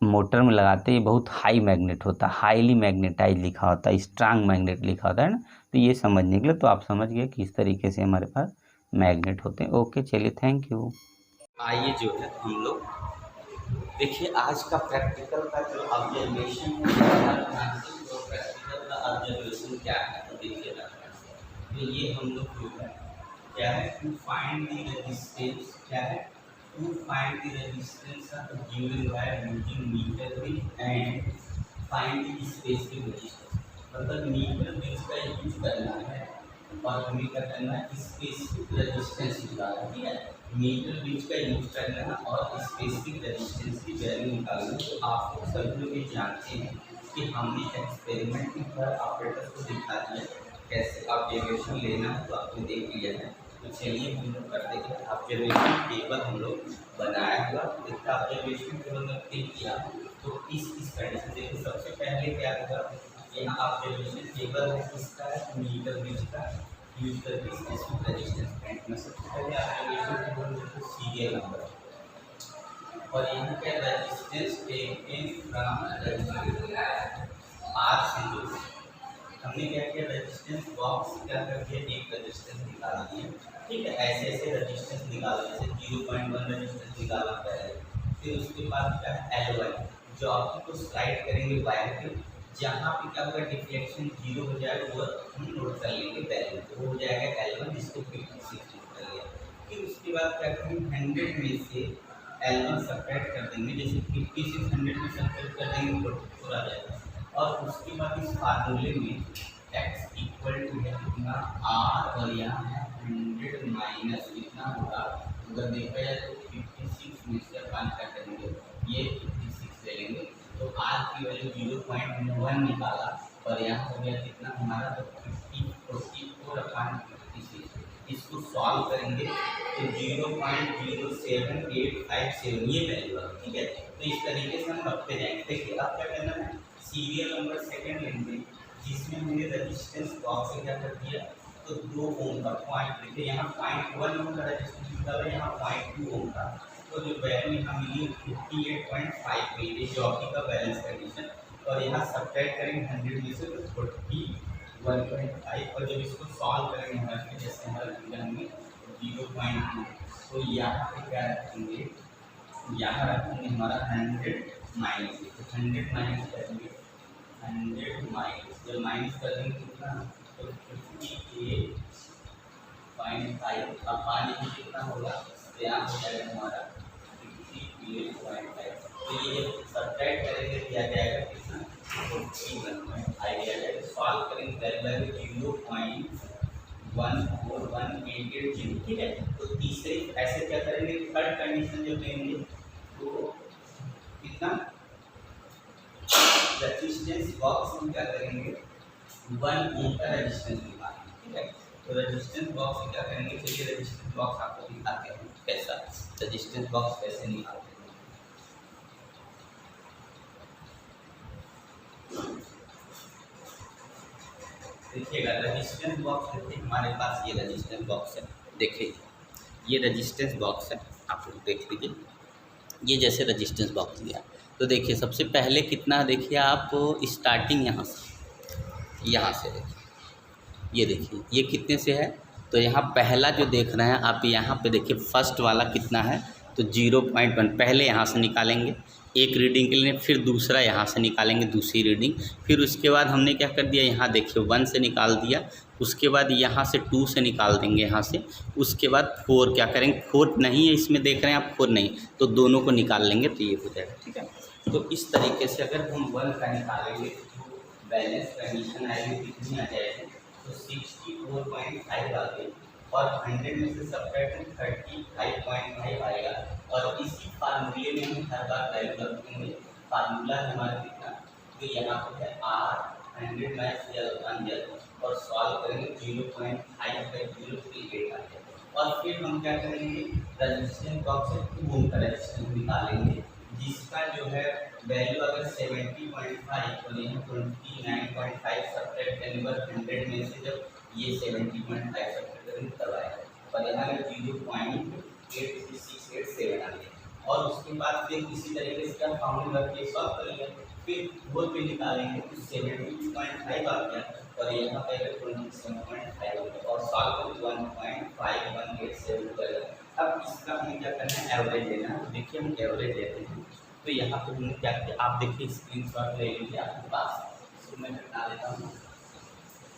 मोटर में लगाते हैं, ये बहुत हाई मैग्नेट होता है, हाईली मैग्नेटाइज लिखा होता है, स्ट्रांग मैग्नेट लिखा होता है ना, तो ये समझने के लिए तो आप समझ गए कि इस तरीके से हमारे पास मैग्नेट होते हैं। ओके चलिए, थैंक यू। आइए जो है हम लोग देखिए आज का प्रैक्टिकल का जो ऑब्जर्वेशन है, तो प्रैक्टिकल का ऑब्जर्वेशन क्या है, तो देखिए तो ये हम लोग जो है क्या है, टू फाइंड द रेजिस्टेंस, क्या है, to find the resistance given by using metre bridge and find the specific resistance. मतलब मीटर ब्रिज का यूज करना है और हमें क्या करना है, स्पेसिफिक रेजिस्टेंस निकालना है, ठीक है, मीटर ब्रिज का यूज करना है और स्पेसिफिक रेजिस्टेंस की वैल्यू निकालना है। तो आप लोग सभी लोग ये जानते हैं कि हमने एक्सपेरिमेंट में पर ऑपरेटर को दिखा दिया कैसे ऑब्जर्वेशन लेना है, तो आपने देख लिया है। तो चलिए हम लोग करते हैं, ऑब्जर्वेशन टेबल हम लोग बनाया हुआ, इसका ऑब्जर्वेशन टेबल में क्लिक किया तो इस कंडीशन देखिए, सबसे पहले क्या होगा, यहाँ ऑब्जर्वेशन टेबल है किसका है, मीटर ब्रिज का यूज करके स्पेसिफिक रेजिस्टेंस पॉइंट में सबसे पहले ऑब्जर्वेशन टेबल में सीरियल नंबर, और यहाँ क्या resistance taken from resistance R से जो हमने क्या किया, रेजिस्टेंस बॉक्स क्या कर दिया, एक रेजिस्टेंस निकाल दिया, ठीक है, ऐसे ऐसे रेजिस्टेंस निकाला, जैसे 0.1 रेजिस्टेंस निकाला पहले, फिर उसके बाद क्या है L1, जो आपको स्लाइड करेंगे वायर पे, जहाँ पे क्या होगा डिफ्लेक्शन 0 हो जाएगा वो हम नोट कर लेंगे वैल्यू, तो वो हो जाएगा L1, जिसको 56 नोट कर लिया। फिर उसके बाद क्या करेंगे 100 में से L1 सब्ट्रैक्ट कर देंगे, जैसे 56 100 में सब्ट्रैक्ट कर देंगे 44 आ जाएगा, और उसके बाद इस फार्मूले में x इक्वल टू है कितना r, और यहाँ है 100 माइनस कितना होगा, अगर देखा जाए तो 56 में से अपन क्या करेंगे, ये 56 ले लेंगे, तो r की वैल्यू 0.1 निकाला, और यहाँ हो गया कितना हमारा, तो 44 अपन 56, इसको सॉल्व करेंगे तो 0.07857 ये वैल्यू है, ठीक है। तो इस तरीके से हम रखते जाएंगे। देखिए अब क्या करना है, सीरियल नंबर सेकंड लेंगे, जिसमें हमने रेजिस्टेंस बॉक्स से क्या कर दिया, तो 2 ओम का पॉइंट लिखे, यहाँ 0.1 ओम का रेजिस्टेंस निकाला, यहाँ 0.2 ओम का, तो जो वैल्यू यहाँ मिली 58.5 मिली जॉकी का बैलेंस कंडीशन, और यहाँ सब्ट्रैक्ट करेंगे 100 में से तो 41.5, और जब इसको सॉल्व करेंगे हमारे जैसे हमारा फिगर में 0.2, तो यहाँ पे क्या रखेंगे, यहाँ रखेंगे हमारा 100 माइनस, तो 100 माइनस करेंगे, 100 माइनस जब माइनस करेंगे कितना, तो 58.5, अब पानी में कितना होगा, तो यहाँ हो जाएगा हमारा 58.5, तो ये सब्ट्रैक्ट करेंगे दिया जाएगा कितना 41.5 दिया जाएगा, सॉल्व करेंगे वैल्यू 0.14188, ठीक है। तो तीसरे ऐसे क्या करेंगे, थर्ड कंडीशन जो लेंगे तो कितना रेजिस्टेंस बॉक्स में क्या करेंगे 1 ओम का रेजिस्टेंस निकालेंगे, ठीक है। तो रेजिस्टेंस बॉक्स में क्या करेंगे, चलिए रेजिस्टेंस बॉक्स आपको दिखाते हैं कैसा, रेजिस्टेंस बॉक्स कैसे निकालते हैं। देखिएगा रेजिस्टेंस बॉक्स देखिए, हमारे पास ये रेजिस्टेंस बॉक्स है, देखिए ये रेजिस्टेंस बॉक्स है, आप लोग देख लीजिए, ये जैसे रजिस्टेंस बॉक्स दिया, तो देखिए सबसे पहले कितना, देखिए आप स्टार्टिंग यहाँ से ये देखिए ये कितने से है, तो यहाँ पहला जो देख रहे हैं आप, यहाँ पे देखिए फर्स्ट वाला कितना है, तो 0.1 पहले यहाँ से निकालेंगे एक रीडिंग के लिए, फिर दूसरा यहाँ से निकालेंगे दूसरी रीडिंग, फिर उसके बाद हमने क्या कर दिया, यहाँ देखिए 1 से निकाल दिया, उसके बाद यहाँ से 2 से निकाल देंगे यहाँ से, उसके बाद 4 क्या करेंगे, 4 नहीं है इसमें देख रहे हैं आप, 4 नहीं, तो दोनों को निकाल लेंगे तो ये हो जाएगा। ठीक है, तो इस तरीके से अगर हम 1 का निकालेंगे तो बैलेंस कंडीशन आएगी कितनी आ जाएगी, तो 64.5 आ गई, और 100 में से सब्ट्रैक्ट में 35.5 आएगा, और इसी फार्मूले में हम हर बार वैल्यू रखेंगे। फार्मूला हमारा कितना, तो यहाँ पे है R 100 माइनस L 1L, और सॉल्व करेंगे 0.55038 आ जाएगा, और फिर हम क्या करेंगे, रेजिस्टेंस बॉक्स से 2 ओम का रेजिस्टेंस निकालेंगे, जिसका जो है वैल्यू अगर 70.5 और यहाँ 29.5 सब्ट्रैक्ट करने पर 100 में से जब ये 70.5 सब्ट्रैक्ट करेंगे तब आएगा, और यहाँ 0.83687 आ गया, और उसके बाद फिर इसी तरीके से क्या फॉर्मूला रख के सॉल्व करेंगे, फिर वो पे निकालेंगे तो 70.5 आ गया, और यहाँ पे 27.5 हो गया, और सॉल्व करें 1.5187 करेगा। अब इसका हमें क्या करना है, एवरेज लेना है, तो देखिए हम एवरेज लेते हैं, तो यहाँ पे हमने क्या किया, आप देखिए स्क्रीनशॉट ले लीजिए आपके पास, इसको मैं हटा देता हूँ,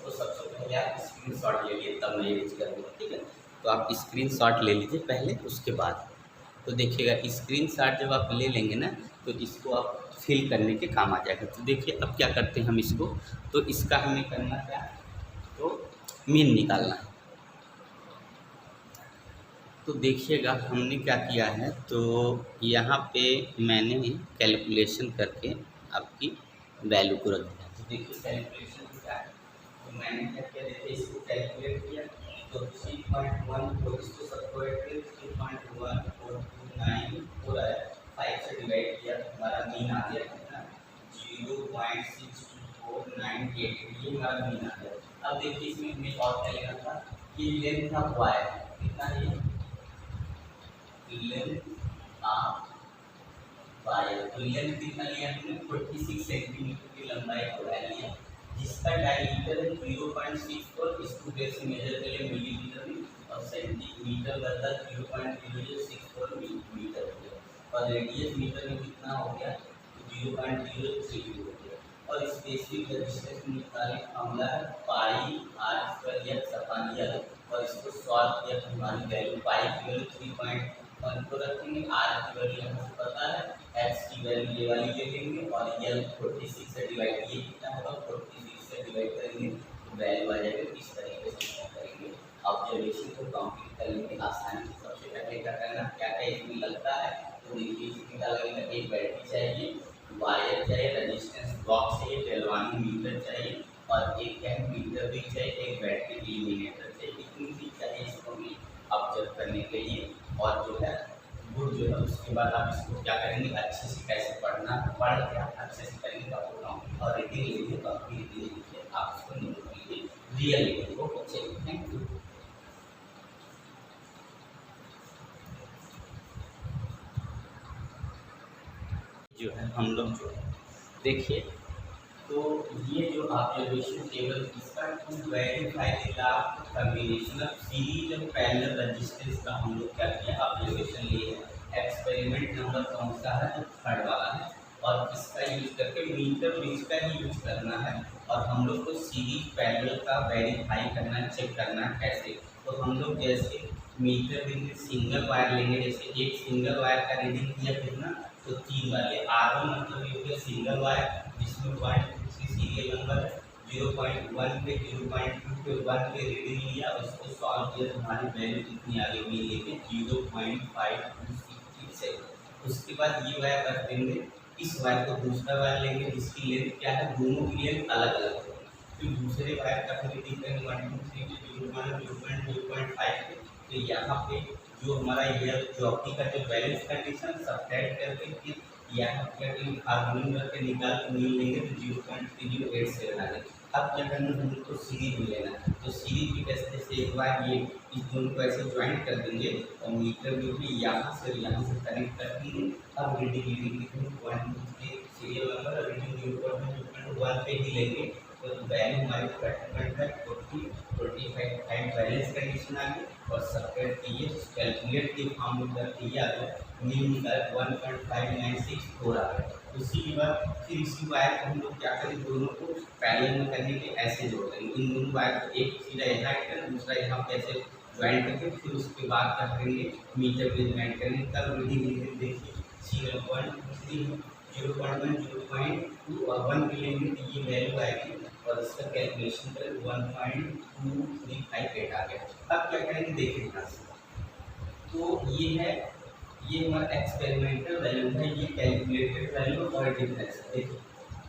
तो सबसे पहले आप स्क्रीनशॉट ले लिए तब मैं यूज करूँगा। ठीक है, तो आप स्क्रीनशॉट ले लीजिए पहले, उसके बाद तो देखिएगा स्क्रीनशॉट जब आप ले लेंगे ना, तो इसको आप फिल करने के काम आ जाएगा। तो देखिए अब क्या करते हैं हम इसको, तो इसका हमें करना क्या, तो मीन निकालना है। तो देखिएगा हमने क्या किया है, तो यहाँ पे मैंने कैलकुलेशन करके आपकी वैल्यू को रख दिया। तो देखिए कैलकुलेशन क्या है, तो मैंने क्या किया, देखिए इसको कैलकुलेट किया, तो 3.1 को इसको सबको ऐड किया, 3.1429 हो रहा है, 5 से डिवाइड किया तो हमारा मीन आ गया कितना, 0.64988, ये हमारा मीन आ गया। अब देखिए इसमें हमें और क्या लेना था, ये लेंथ था वाई, कितना है लेंथ ऑफ वायर, तो लेंथ कितना लिया हमने, 46 सेंटीमीटर की लंबाई का वायर लिया, जिसका डायमीटर है 0.64, इसको बेस से मेजर कर लिया मिलीमीटर में, और सेंटीमीटर बदला 0.0064 मीटर हो गया, और रेडियस मीटर में कितना हो गया, 0.032 हो गया, और स्पेसिफिक रेजिस्टेंस निकालने का फॉर्मूला है pi r square x upon l, और इसको सॉल्व किया तो हमारी वैल्यू पाई की वैल्यू 3.1 को रखेंगे, आर की वैल्यू हमें पता है, एक्स की वैल्यू ये वाली ले लेंगे, और एल 46 से डिवाइड, ये कितना होगा 46 से डिवाइड करेंगे तो वैल्यू आ जाएगा। इस तरीके से क्या करेंगे, ऑब्जर्वेशन को कंप्लीट करने के आसानी से सबसे पहले क्या करना, क्या क्या इसमें लगता है, तो देखिए इसमें क्या लगेगा, एक बैटरी चाहिए, वायर चाहिए, रेजिस्टेंस बॉक्स चाहिए, गैल्वानोमीटर चाहिए, और एक मीटर भी चाहिए, एक बैटरी इल्यूमिनेटर चाहिए, इतनी चीज चाहिए इसको भी ऑब्जर्व करने के लिए। और जो है गुड जो है उसके बाद आप इसको क्या करेंगे, अच्छे से कैसे पढ़ना, पढ़ के आप अच्छे से करेंगे तो आपको काउंटिंग और रीडिंग लीजिए, तो आपकी रीडिंग लीजिए, आप इसको नोट कीजिए, रियल रीडिंग को चाहिए। Thank you. जो है हम लोग जो देखिए, तो ये जो ऑब्जर्वेशन टेबल इसका to verify the combination of series और पैरेलल रेजिस्टेंस का हम लोग क्या किया, ऑब्जर्वेशन लिए है। एक्सपेरिमेंट नंबर कौन सा है, तो थर्ड वाला है, और इसका यूज करके मीटर ब्रिज का ही यूज करना है, और हम लोग को सीरीज पैरेलल का वेरीफाई करना है, चेक करना है कैसे, तो हम लोग जैसे मीटर ब्रिज सिंगल वायर लेंगे, जैसे एक सिंगल वायर का रीडिंग किया कितना, तो 3 वाले R1 मतलब ये हो गया सिंगल वायर, जिसमें 1 सीरियल नंबर है, 0.1 पे 0.2 पे 1 पे रीडिंग लिया, और इसको सॉल्व किया तो हमारी वैल्यू कितनी आ गई, लेके 0.5267। उसके बाद ये वायर रख देंगे, इस वायर को दूसरा वायर लेंगे जिसकी लेंथ क्या है, दोनों की लेंथ अलग अलग है, फिर दूसरे वायर का रीडिंग करेंगे 1 2 3 पे 0.5 पे, तो यहाँ पे जो हमारा ये जॉकी का जो बैलेंस कंडीशन सब्ट्रैक्ट करके फिर यहाँ क्या फार्मूला करके निकाल के मिल लेंगे तो 0.3087 आ गए। अब क्या करना है, हमको सीरीज में लेना है। तो सीरीज भी कैसे, जैसे एक बार ये इस दोनों को ऐसे ज्वाइंट कर देंगे और मीटर जो भी यहाँ से कनेक्ट कर देंगे। अब reading serial number reading one पे ही लेंगे तो वैल्यू हमारी 45 बैलेंस कंडीशन आ गई और सबट्रैक्ट कीजिए, कैलकुलेट की फॉर्म में करके ये आ गया मीन निकाल 1.596 आ गया। उसी के बाद फिर इसी वायर को हम लोग क्या करें, दोनों को पैरेलल में करने के ऐसे जोड़ देंगे। इन दोनों वायर को एक सीधा यहाँ करें, दूसरा यहाँ पे ऐसे ज्वाइंट करके फिर उसके बाद क्या करेंगे, मीटर पे ज्वाइंट करेंगे। तब रीडिंग देखिए 0.3 0.1 0.2 और 1 के लेंगे तो ये वैल्यू आएगी और इसका कैलकुलेशन करें 1.2358 आ गया। अब क्या करेंगे देखिए यहाँ से, तो ये है, ये हमारा एक्सपेरिमेंटल वैल्यू है, ये कैलकुलेटेड वैल्यू और डिफरेंस देखिए।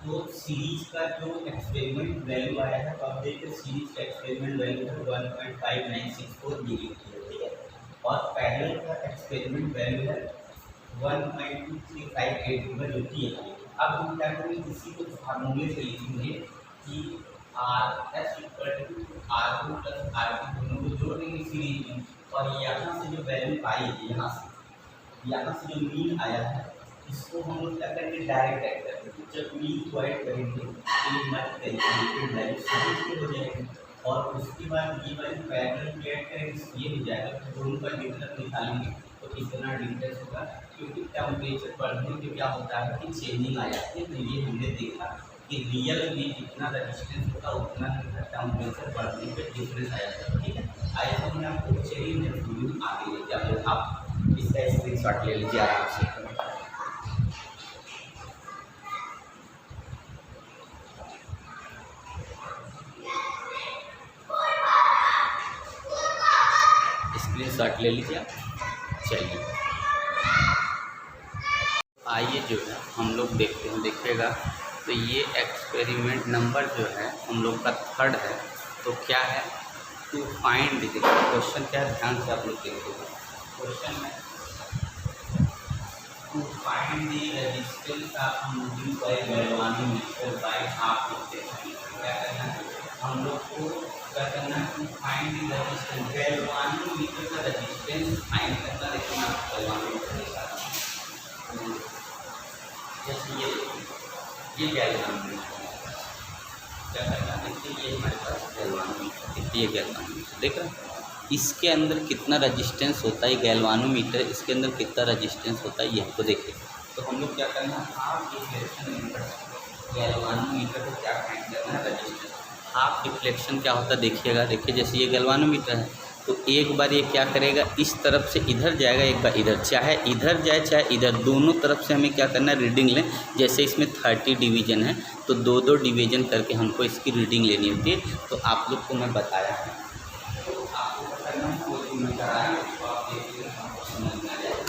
तो सीरीज का जो एक्सपेरिमेंट वैल्यू आया है, तो आप देखिए सीरीज का एक्सपेरिमेंट वैल्यू है 1.5964 मिली, ठीक है। और पैरेलल का एक्सपेरिमेंट वैल्यू है 1.2358 में जो कि है। अब हम क्या करेंगे, इसी को फार्मूले से लिखेंगे कि RS = R2 + R3 दोनों को जोड़ देंगे सीरीज में, और यहाँ से जो वैल्यू आई है, यहाँ से जो मीन आया है, इसको हम लोग क्या करेंगे, डायरेक्ट ऐड कर देंगे। जब मीन को ऐड करेंगे तो ये हमारी कैलकुलेटेड वैल्यू सीरीज के हो जाएगी, और उसके बाद ये वैल्यू पैरेलल में ऐड करेंगे, ये हो जाएगा। तो दोनों का डिफरेंस निकालेंगे तो कितना डिफरेंस होगा, क्योंकि टेम्परेचर बढ़ने से क्या होता है कि चेंजिंग आ जाती है। तो ये हमने देखा कि रियल में जितना रजिस्टेंस होता है उतना टेम्परेचर बढ़ने पे डिफरेंस आ जाता है, ठीक है। आइए तो मैं आपको चलिए वीडियो आगे लेके आते हैं। आप इसका स्क्रीनशॉट ले लीजिए आराम से। स्क्रीनशॉट ले लीजिए आप। चलिए आइए जो है हम लोग देखते हैं, देखिएगा तो ये एक्सपेरिमेंट नंबर जो है हम लोग का 3rd है। तो क्या है, टू फाइंड, क्वेश्चन क्या है, ध्यान से आप लोग देखिएगा। क्वेश्चन है to find the resistance of moving coil galvanometer by half reflection. क्या करना है हम लोग को, क्या करना है, to find the resistance galvanometer का रेजिस्टेंस फाइंड करना। लेकिन आप गैल्वेनोमीटर के साथ जैसे ये गैल्वेनोमीटर क्या करना है, देखिए ये हमारे पास गैल्वेनोमीटर, देखिए ये गैल्वेनोमीटर देख रहे हैं, इसके अंदर कितना रजिस्टेंस होता है, गैल्वेनोमीटर इसके अंदर कितना रजिस्टेंस होता है ये हमको देखिए। तो हम लोग क्या करना है, हाफ डिफ्लेक्शन गैल्वेनोमीटर को क्या फाइंड करना है, रजिस्टेंस। हाफ डिफ्लेक्शन क्या होता है देखिएगा, देखिए जैसे ये गैल्वेनोमीटर है तो एक बार ये क्या करेगा, इस तरफ से इधर जाएगा, एक बार इधर, चाहे इधर जाए चाहे इधर, दोनों तरफ से हमें क्या करना है, रीडिंग लें। जैसे इसमें 30 डिवीजन है तो 2-2 डिवीजन करके हमको इसकी रीडिंग लेनी होती है। तो आप लोग को मैं बताया है, तो आपको करना है, कोई मैं कराया उसको आप देखिए समझ में आ जाएगा।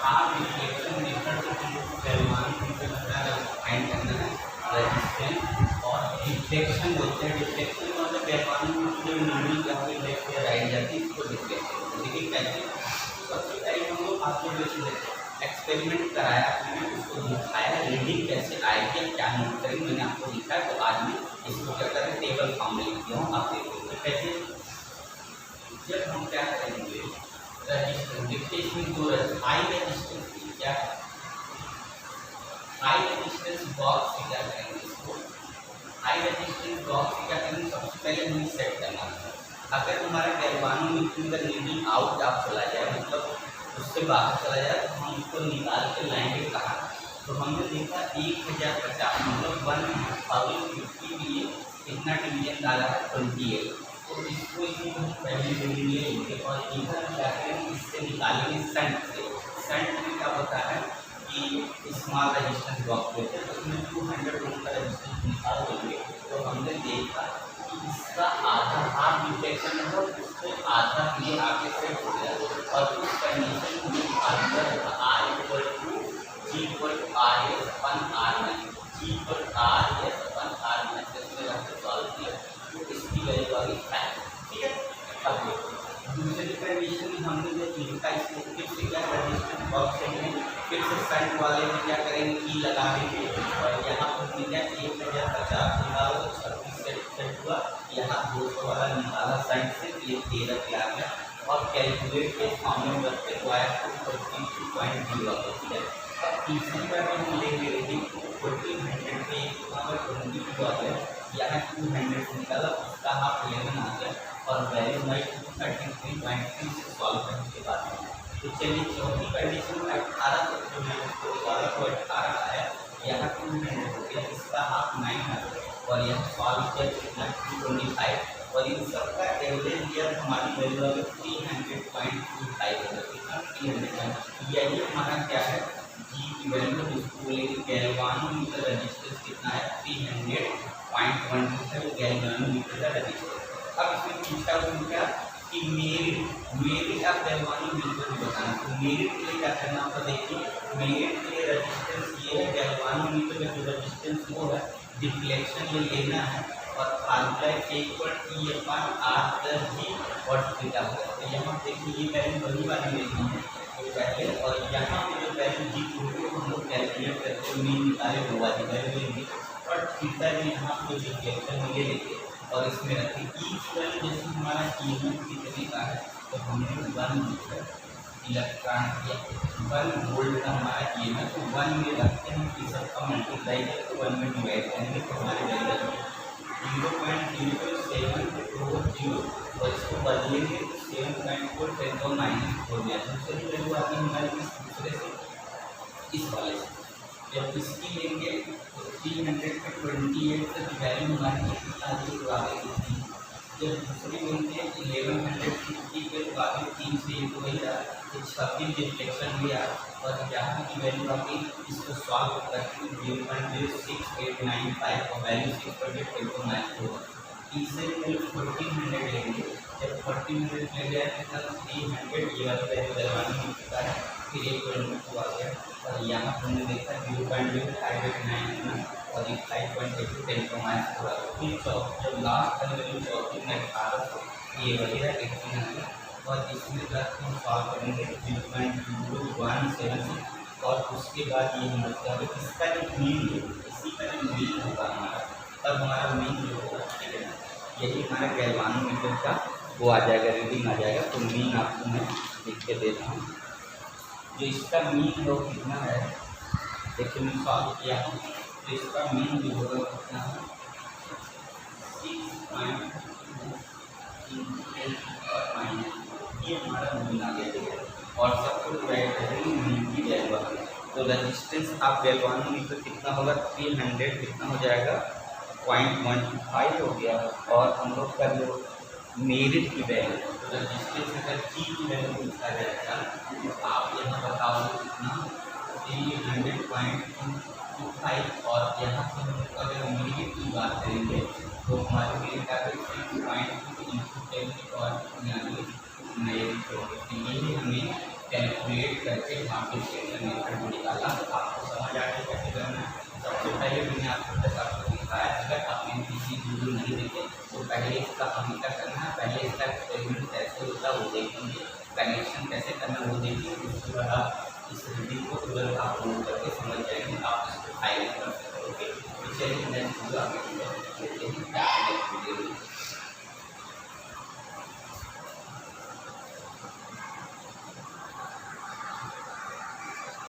हाफ डिफ्लेक्शन मेथड फाइंड करना है रेजिस्टेंस और डिफ्लेक्शन बोलते हैं। डिफ्लेक्शन मतलब गैल्वेनोमीटर जो नीडल जहाँ पे लेफ्ट या राइट जाती है इसको डिफ्लेक्शन। देखिए कैसे, सबसे पहले हम लोग आप लोग एक्सपेरिमेंट कराया, मैंने उसको दिखाया रीडिंग कैसे आएगी, क्या नोट करेंगे मैंने आपको दिखाया। तो आज मैं इसको क्या करें, टेबल फॉर्म में लिख दिया हूँ, आप देखिए कैसे। जब हम क्या करेंगे रजिस्टेंस, देखिए इसमें दो हाई रजिस्टेंस क्या है, हाई रेजिस्टेंस बॉक्स से क्या करेंगे, इसको हाई रेजिस्टेंस बॉक्स से क्या करेंगे, सबसे पहले हमें सेट करना है। अगर हमारा गैल्वेनोमीटर का रीडिंग आउट ऑफ चला जाए, मतलब उससे बाहर चला जाए, तो हम उसको निकाल के लाएंगे कहाँ। तो हमने देखा 1050 मतलब 1050 के लिए कितना डिवीजन डाला है, 28। तो इसको पहले रीडिंग लेंगे और इधर क्या करेंगे, इससे निकालेंगे शंट से। शंट में क्या होता है कि स्मॉल रजिस्टेंस बॉक्स लेते हैं, तो उसमें 200 ओम का रजिस्टेंस निकाल देंगे। तो हमने देखा कि इसका आधा हाफ डिफ्लेक्शन है और उसको आधा ये आगे से हो गया, और उस कंडीशन में answer R = G = RS/R-, G = RS/R-, जिसमें हमने सॉल्व किया तो इसकी वैल्यू आ गई 5, ठीक है। अब दूसरी कंडीशन में हमने जो लिखा इसको फिर से क्या रजिस्टेंस बॉक्स से फिर से करंट वाले में क्या करेंगे, ई लगा देंगे और यहाँ पर मिल जाए 1050 निकालो तो 36 हुआ। यहाँ 200 वाला निकाला साइड से, ये 13 पे आ गया और कैलकुलेट के फॉर्म में रखते तो आया 42.0। ठीक है, अब तीसरी बार हम लेंगे रेटिंग 1400 पे 22 आ गया, यहाँ 200 निकाला, उसका हाफ 11 आ गया और वैल्यू बाई 233.3 से सॉल्व करने के बाद तो चलिए चौथी कंडीशन 18 तक जो है उसको निकाला तो 18 आया, यहाँ 200 हो गया, इसका हाफ 9 आ गया और यह सॉल्व किया कितना 225 और इन सबका एवरेज लिया हमारी वैल्यू आ गई 300.25 कितना 300। यही हमारा क्या है जी की वैल्यू, जिसको बोलेंगे गैल्वानोमीटर रेजिस्टेंस कितना है 300.1 गैल्वानोमीटर का रेजिस्टेंस। अब इसमें पूछा क्या कि मेरे आप गैल्वानोमीटर भी बताना, तो मेरे के लिए क्या करना होगा, देखिए मेरे के लिए रेजिस्टेंस ये है, गैल्वानोमीटर का जो रेजिस्टेंस वो है डिफ्लेक्शन ये लेना है और फार्मूला E/R+G और थीटा होगा। तो यहाँ देखिए ये वैल्यू वही वाली लेनी है तो पहले, और यहाँ पे जो वैल्यू जी को हम लोग कैलकुलेट करके मीन निकाले वो वाली वैल्यू लेंगे और थीटा जो यहाँ पे डिफ्लेक्शन ये लेंगे और इसमें रखें ईच वैल्यू। जैसे हमारा कीमत कितने का है तो हमने 1 मीटर इलेक्ट्रॉन या 1 वोल्ट का हमारा कीमत तो 1 में रखते हैं कि सबका मल्टीप्लाई करके 1 में डिवाइड करेंगे तो हमारे वैल्यू 0.00740 और इसको बदलेंगे तो 7.4 10 to -4 हो गया। दूसरी वैल्यू आती है हमारे दूसरे से इस वाले से, जब इसकी लेंगे तो 328 से वैल्यू हमारी आगे तो आगे कितनी, जब दूसरी लेंगे 1150 पे तो आगे 3 से ये तो वही रहा, 26 डिफ्लेक्शन लिया और यहाँ की वैल्यू आगे इसको सॉल्व करके 0.06895 और वैल्यू 6.9 तीसरे वैल्यू 1400 लेंगे, जब 1400 ले गया तो 300 ये वाला वैल्यू दरवाने में चुका है, फिर एक वैल्यू आ गया और यहाँ पर हमने देखा 0.0589 और एक 5.82 10 to -4 फिर जब लास्ट का वैल्यू 14 में 18 ये वही है 1800 और इसमें प्लस हम सॉल्व करेंगे 0.0176 और उसके बाद ये मतलब इसका जो मीन है इसी का जो मीन होगा हमारा, तब हमारा मीन जो होगा, ठीक है ना, यही हमारा गैल्वानोमीटर का वो आ जाएगा, रीडिंग आ जाएगा। तो मीन आपको मैं लिख के देता हूँ, जो इसका मीन है वो कितना है, देखिए मैं सॉल्व किया हूँ तो इसका मीन जो होगा कितना है 6.2 ये हमारा मीन आ गया और सबको डिवाइड करेंगे मीन की वैल्यू। तो रेजिस्टेंस आप गैल्वानोमीटर कितना होगा 300 कितना हो जाएगा 0.125 हो गया और हम लोग का जो मेरिट की वैल्यू तो रेजिस्टेंस अगर जी की वैल्यू पूछा जाएगा तो आप यहाँ बताओगे कितना 300.25 और यहाँ से हम लोग अगर मेरिट की बात करेंगे तो हमारे मेरिट का 6.2 × 10 और मेरिट होगी। तो यही हमें कैलकुलेट करके वहाँ पे सेक्शन मेथड निकाला। आपको समझ आ गया कैसे करना है। सबसे पहले मैंने आपको दिखाया, अगर आपने किसी वीडियो नहीं देखे तो पहले इसका हमें क्या करना है, पहले इसका एक्सपेरिमेंट कैसे होता है वो देखेंगे, कनेक्शन कैसे करना वो देखेंगे, उसके बाद आप इस रीडिंग को तुरंत आप नोट करके समझ जाएंगे, आप इसको फाइल कर सकते हो। ओके, चलिए नेक्स्ट वीडियो